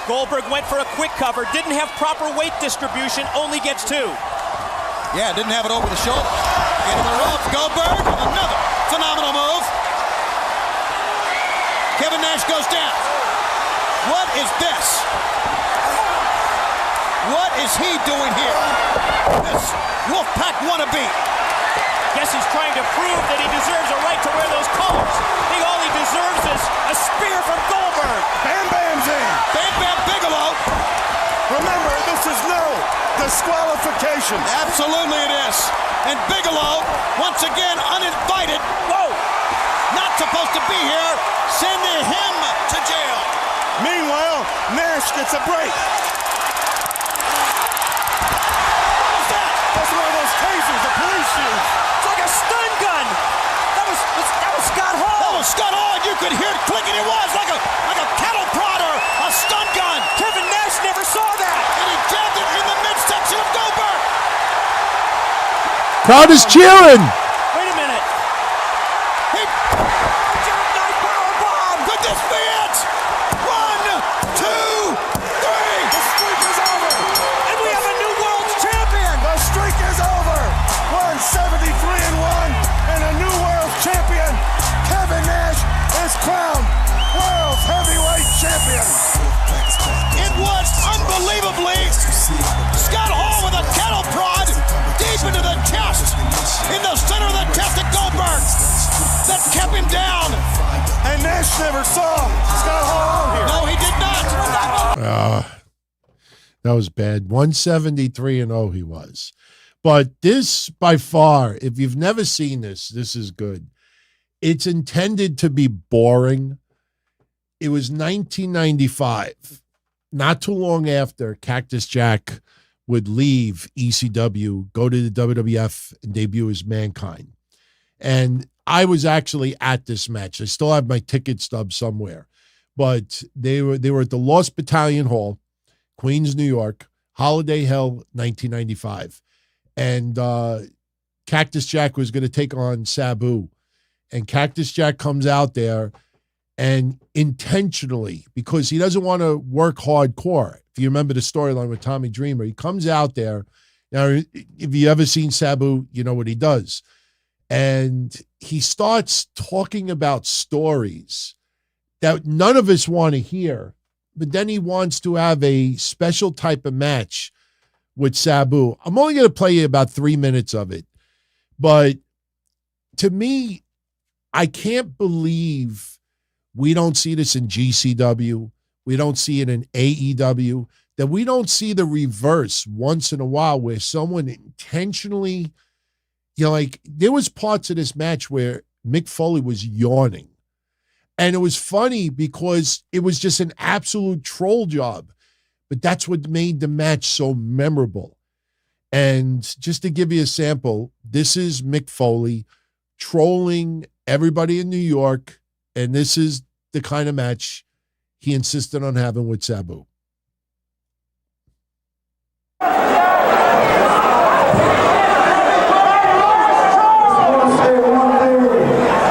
Goldberg went for a quick cover, didn't have proper weight distribution, only gets 2. Yeah, didn't have it over the shoulder. Into the ropes, Goldberg with another phenomenal move. Kevin Nash goes down. What is this? What is he doing here? This Wolfpack wannabe. Guess he's trying to prove that he deserves a right to wear those colors. I think all he deserves is a spear from Goldberg. Bam Bam's in. Bam Bam Bigelow. Remember, this is no disqualification. Absolutely it is. And Bigelow, once again uninvited. Whoa! Not supposed to be here. Sending him to jail. Meanwhile, Nash gets a break. What's that? That's one of those tasers the police use. It's like a stun gun. That was Scott Hall. That was Scott Hall. You could hear it clicking. It was like a cattle prodder, a stun gun. Kevin Nash never saw that. And he jabbed it in the midsection of Goldberg. Crowd is cheering. Wait a minute. Jackknife powerbomb. Could this be it? 1, 2, 3. The streak is over. And we have a new world champion. The streak is over. We're 73-1 and a new world champion. Kevin Nash is crowned world heavyweight champion. It was unbelievable. unbelievably, Scott Hall with a kettle prod deep into the chest, in the center of the chest of Goldberg, that kept him down. And Nash never saw Scott Hall out here. No, he did not. That was bad. 173-0 he was. But this, by far, if you've never seen this, this is good. It's intended to be boring. It was 1995. Not too long after Cactus Jack would leave ECW, go to the WWF, and debut as Mankind. And I was actually at this match. I still have my ticket stub somewhere. But they were at the Lost Battalion Hall, Queens, New York, Holiday Hell, 1995. And Cactus Jack was going to take on Sabu. And Cactus Jack comes out there and intentionally, because he doesn't want to work hardcore. If you remember the storyline with Tommy Dreamer, he comes out there. Now, if you ever seen Sabu, you know what he does. And he starts talking about stories that none of us want to hear. But then he wants to have a special type of match with Sabu. I'm only going to play you about 3 minutes of it. But to me, I can't believe we don't see this in GCW. We don't see it in AEW. That we don't see the reverse once in a while where someone intentionally, like there was parts of this match where Mick Foley was yawning. And it was funny because it was just an absolute troll job. But that's what made the match so memorable. And just to give you a sample, this is Mick Foley trolling everybody in New York. And this is the kind of match he insisted on having with Sabu.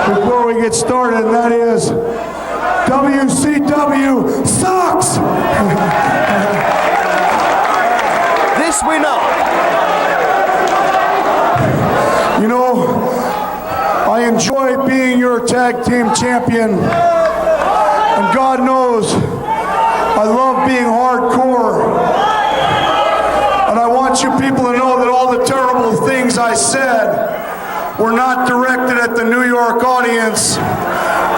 Before we get started, and that is WCW sucks. This we know. You know, I enjoy being your tag team champion, and God knows I love being hardcore. And I want you people to know that all the terrible things I said were not directed at the New York audience,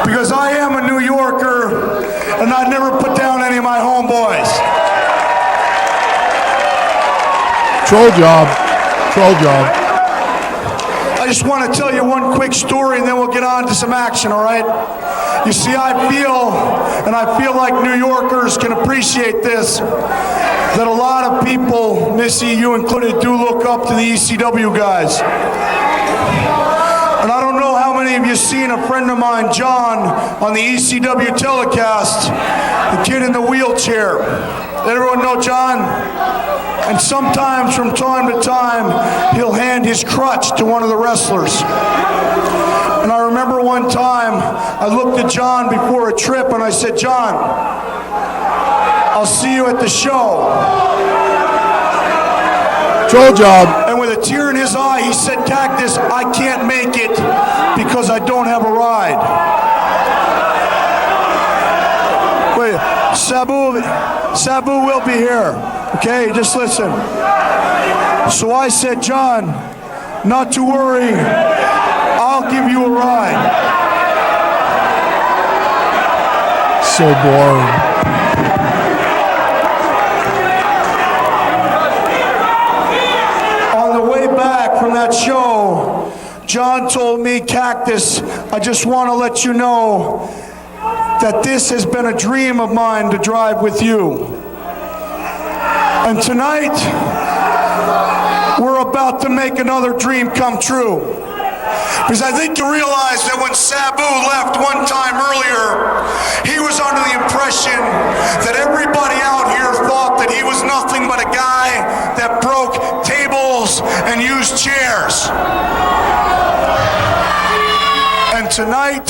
because I am a New Yorker and I never put down any of my homeboys. Troll job. Troll job. I just want to tell you one quick story and then we'll get on to some action, all right? You see, I feel like New Yorkers can appreciate this, that a lot of people, Missy, you included, do look up to the ECW guys. And I don't know how many of you seen a friend of mine, John, on the ECW telecast, the kid in the wheelchair. Everyone know John? And sometimes, from time to time, he'll hand his crutch to one of the wrestlers. And I remember one time, I looked at John before a trip and I said, John, I'll see you at the show. Troll job. And with a tear in his eye, he said, Cactus, I can't make it because I don't have a ride. Wait, Sabu will be here. Okay, just listen. So I said, John, not to worry, I'll give you a ride. So boring. From that show, John told me, Cactus, I just want to let you know that this has been a dream of mine to drive with you. And tonight, we're about to make another dream come true. Because I think you realize that when Sabu left one time earlier, he was under the impression that everybody out here thought that he was nothing but a guy that broke tables and used chairs. And tonight,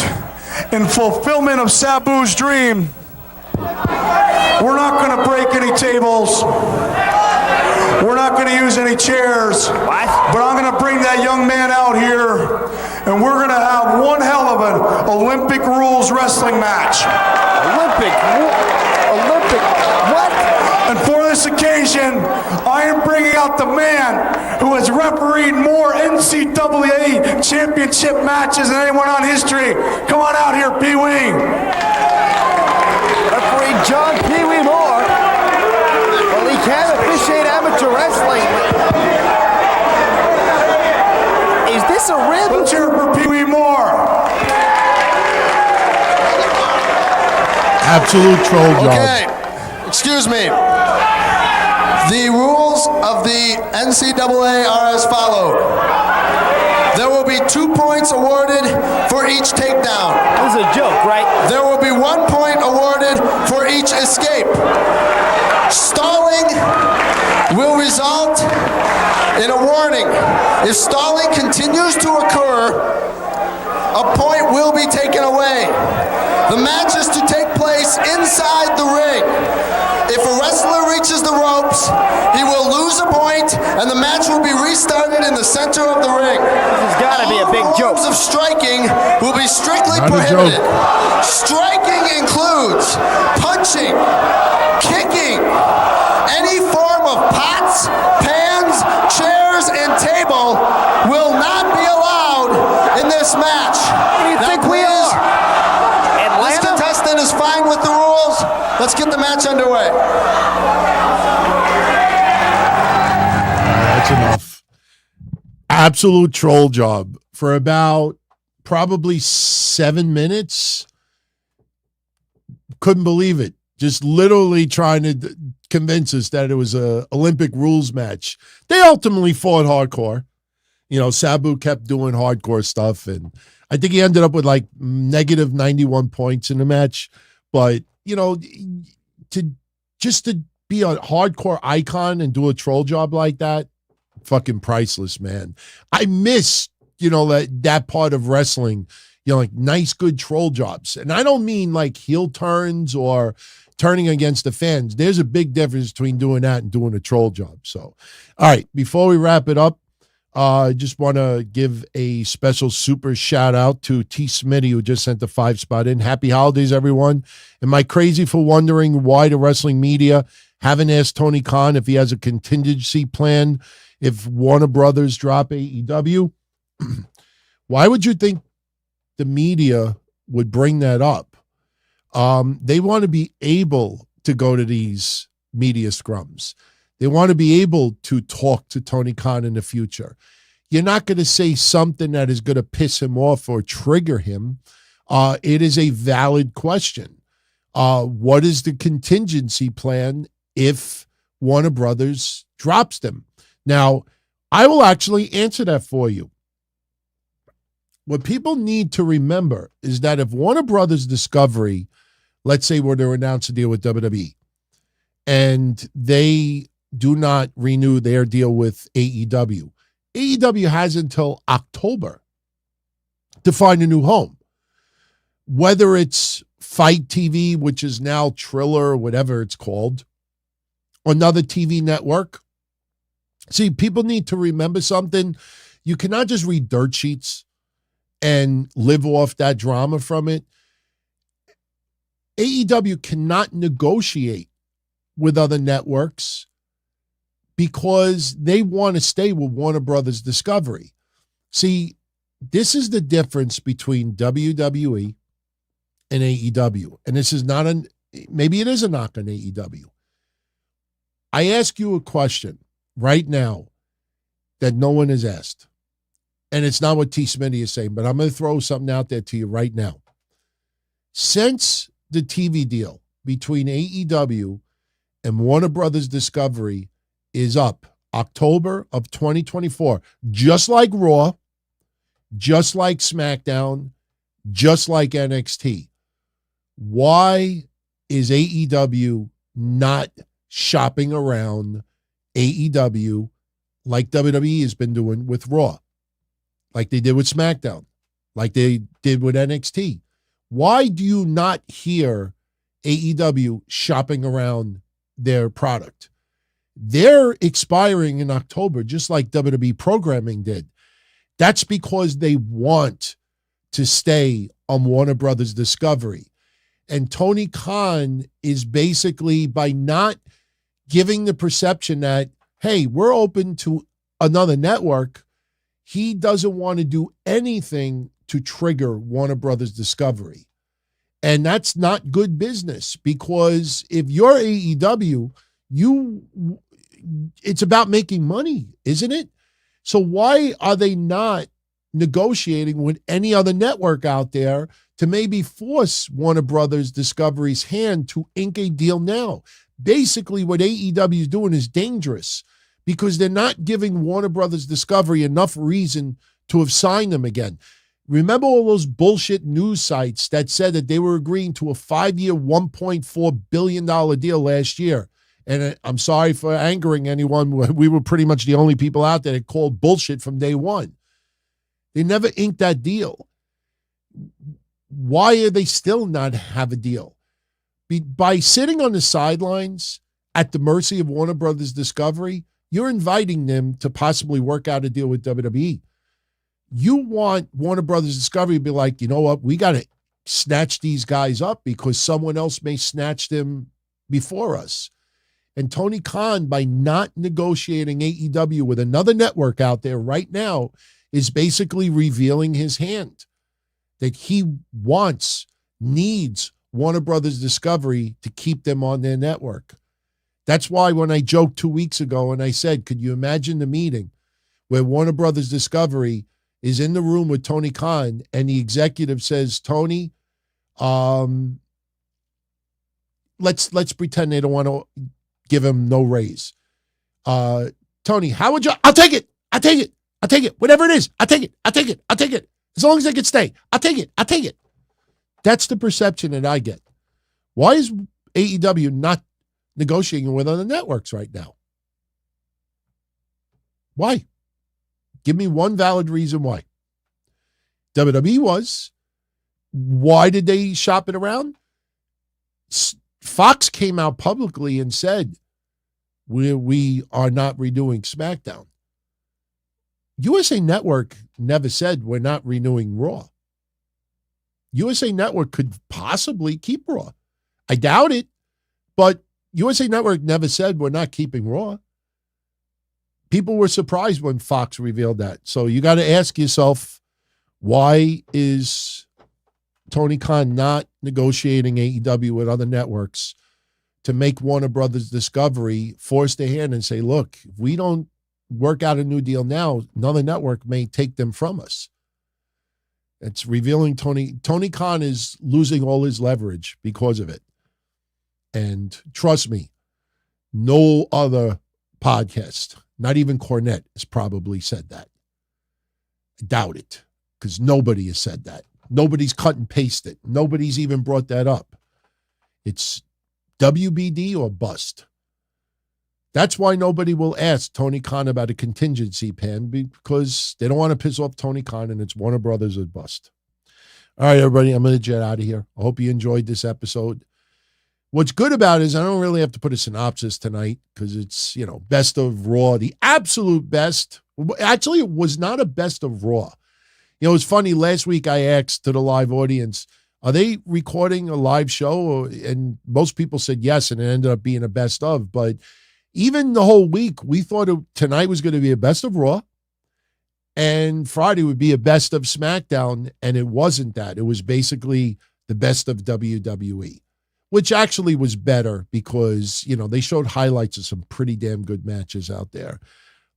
in fulfillment of Sabu's dream, we're not going to break any tables. We're not going to use any chairs. What? But I'm going to bring that young man out here, and we're going to have one hell of an Olympic rules wrestling match. Olympic What? And for this occasion, I am bringing out the man who has refereed more NCAA championship matches than anyone on history. Come on out here, Pee Wee. Referee John Pee Wee Moore. Well, he can officiate amateur wrestling. Is this a rib? Let's hear it for Pee Wee Moore. Absolute troll job. Okay, excuse me. The rules of the NCAA are as followed. There will be 2 points awarded for each takedown. This is a joke, right? There will be 1 point awarded for each escape. Stalling will result in a warning. If stalling continues to occur, a point will be taken away. The match is to take place inside the ring. If a wrestler reaches the ropes, he will lose a point, and the match will be restarted in the center of the ring. This has got to be a big joke. Forms of striking will be strictly Not a prohibited. joke. Striking includes punching, kicking, any form of pots, pans, chairs, and table will not be allowed in this match. Who do you think we are? This Atlanta? contestant is fine with the rules. Let's get the match underway. That's enough. Absolute troll job for about probably 7 minutes. Couldn't believe it. Just literally trying to convince us that it was a Olympic rules match. They ultimately fought hardcore. You know, Sabu kept doing hardcore stuff, and I think he ended up with like negative 91 points in the match. But, you know, to be a hardcore icon and do a troll job like that, fucking priceless, man. I miss, you know, that part of wrestling, you know, like nice, good troll jobs. And I don't mean like heel turns or turning against the fans. There's a big difference between doing that and doing a troll job. So, all right, before we wrap it up, I just want to give a special super shout out to T. Smitty, who just sent the 5-spot in. Happy holidays, everyone. Am I crazy for wondering why the wrestling media haven't asked Tony Khan if he has a contingency plan if Warner Brothers drop AEW? Why would you think the media would bring that up? They want to be able to go to these media scrums. They want to be able to talk to Tony Khan in the future. You're not going to say something that is going to piss him off or trigger him. It is a valid question. What is the contingency plan if Warner Brothers drops them? Now, I will actually answer that for you. What people need to remember is that if Warner Brothers Discovery, let's say were to announce a deal with WWE, and they do not renew their deal with AEW, AEW has until October to find a new home. Whether it's Fight TV, which is now Triller, or whatever it's called, another TV network. See, people need to remember something. You cannot just read dirt sheets and live off that drama from it. AEW cannot negotiate with other networks because they want to stay with Warner Brothers Discovery. See, this is the difference between WWE and AEW. And this is not maybe it is a knock on AEW. I ask you a question right now that no one has asked. And it's not what T. Smitty is saying, but I'm going to throw something out there to you right now. Since the TV deal between AEW and Warner Brothers Discovery is up October of 2024, just like Raw, just like SmackDown, just like NXT. Why is AEW not shopping around AEW like WWE has been doing with Raw, like they did with SmackDown, like they did with NXT? Why do you not hear AEW shopping around their product? They're expiring in October, just like WWE programming did. That's because they want to stay on Warner Brothers Discovery. And Tony Khan is basically, by not giving the perception that, hey, we're open to another network, he doesn't want to do anything to trigger Warner Brothers Discovery. And that's not good business, because if you're AEW, it's about making money, isn't it? So why are they not negotiating with any other network out there to maybe force Warner Brothers Discovery's hand to ink a deal now? Basically, what AEW is doing is dangerous, because they're not giving Warner Brothers Discovery enough reason to have signed them again. Remember all those bullshit news sites that said that they were agreeing to a 5-year, $1.4 billion deal last year? And I'm sorry for angering anyone. We were pretty much the only people out there that called bullshit from day one. They never inked that deal. Why are they still not have a deal? By sitting on the sidelines at the mercy of Warner Brothers Discovery, you're inviting them to possibly work out a deal with WWE. You want Warner Brothers Discovery to be like, you know what, we got to snatch these guys up because someone else may snatch them before us. And Tony Khan, by not negotiating AEW with another network out there right now, is basically revealing his hand that he needs Warner Brothers Discovery to keep them on their network. That's why when I joked 2 weeks ago and I said, could you imagine the meeting where Warner Brothers Discovery is in the room with Tony Khan and the executive says, Tony, let's pretend they don't want to give him no raise. Tony, how would you? I'll take it. Whatever it is, I'll take it. As long as I can stay, I'll take it. That's the perception that I get. Why is AEW not negotiating with other networks right now? Why? Give me one valid reason why. WWE was. Why did they shop it around? Fox came out publicly and said, we are not redoing SmackDown. USA Network never said we're not renewing Raw. USA Network could possibly keep Raw. I doubt it, but USA Network never said we're not keeping Raw. People were surprised when Fox revealed that. So you got to ask yourself, why is Tony Khan not negotiating AEW with other networks to make Warner Brothers Discovery force their hand and say, look, if we don't work out a new deal now, another network may take them from us? It's revealing Tony Khan is losing all his leverage because of it. And trust me, no other podcast, not even Cornette, has probably said that. I doubt it, because nobody has said that. Nobody's cut and pasted. Nobody's even brought that up. It's WBD or bust. That's why nobody will ask Tony Khan about a contingency plan, because they don't want to piss off Tony Khan, and it's Warner Brothers or bust. All right, everybody, I'm going to jet out of here. I hope you enjoyed this episode. What's good about it is I don't really have to put a synopsis tonight, because it's, best of Raw, the absolute best. Actually, it was not a best of Raw. It's funny. Last week I asked to the live audience, are they recording a live show? And most people said yes, and it ended up being a best of. But even the whole week, we thought tonight was going to be a best of Raw, and Friday would be a best of SmackDown, and it wasn't that. It was basically the best of WWE, which actually was better because, they showed highlights of some pretty damn good matches out there.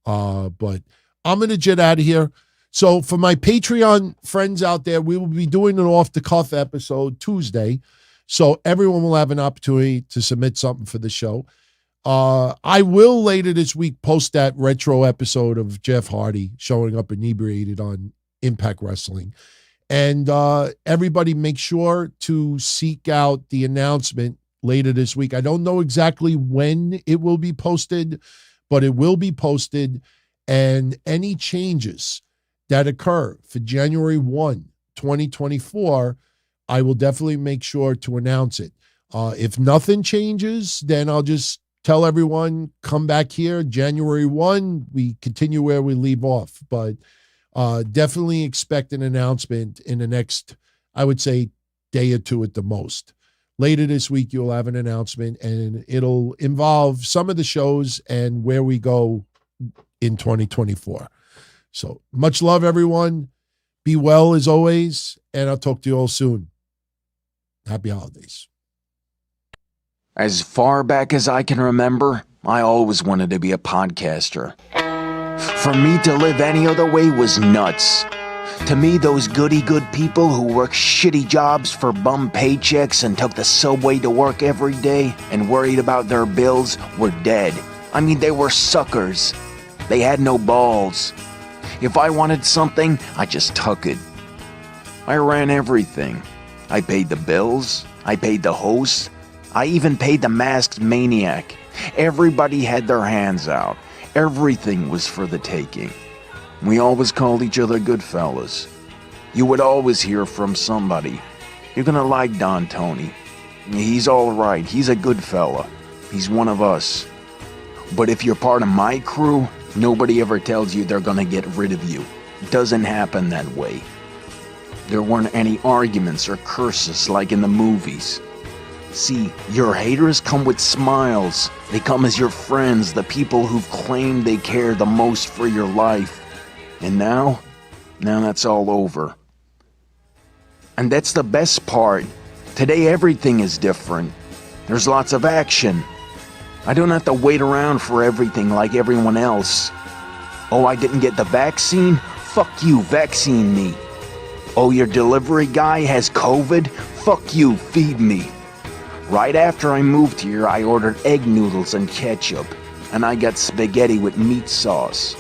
But I'm going to jet out of here. So for my Patreon friends out there, we will be doing an off-the-cuff episode Tuesday, so everyone will have an opportunity to submit something for the show. I will later this week post that retro episode of Jeff Hardy showing up inebriated on Impact Wrestling. And everybody make sure to seek out the announcement later this week. I don't know exactly when it will be posted, but it will be posted. And any changes that occur for January 1, 2024, I will definitely make sure to announce it. If nothing changes, then I'll just tell everyone, come back here January 1, we continue where we leave off. But definitely expect an announcement in the next, I would say, day or two at the most. later this week, you'll have an announcement, and it'll involve some of the shows and where we go in 2024. So much love, everyone. Be well as always, and I'll talk to you all soon. Happy holidays. As far back as I can remember, I always wanted to be a podcaster. For me to live any other way was nuts. To me, those goody-good people who worked shitty jobs for bum paychecks and took the subway to work every day and worried about their bills were dead. I mean, they were suckers. They had no balls. If I wanted something, I just took it. I ran everything. I paid the bills. I paid the hosts. I even paid the masked maniac. Everybody had their hands out. Everything was for the taking. We always called each other good fellas. You would always hear from somebody. You're gonna like Don Tony. He's all right. He's a good fella. He's one of us. But if you're part of my crew, nobody ever tells you they're gonna get rid of you. It doesn't happen that way. There weren't any arguments or curses like in the movies. See, your haters come with smiles. They come as your friends, the people who've claimed they care the most for your life. And now that's all over. And that's the best part. Today everything is different. There's lots of action. I don't have to wait around for everything like everyone else. Oh, I didn't get the vaccine? Fuck you, vaccine me. Oh, your delivery guy has COVID? Fuck you, feed me. Right after I moved here, I ordered egg noodles and ketchup, and I got spaghetti with meat sauce.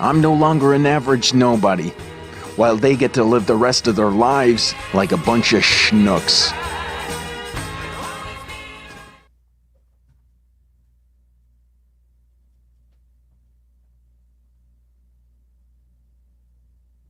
I'm no longer an average nobody, while they get to live the rest of their lives like a bunch of schnooks.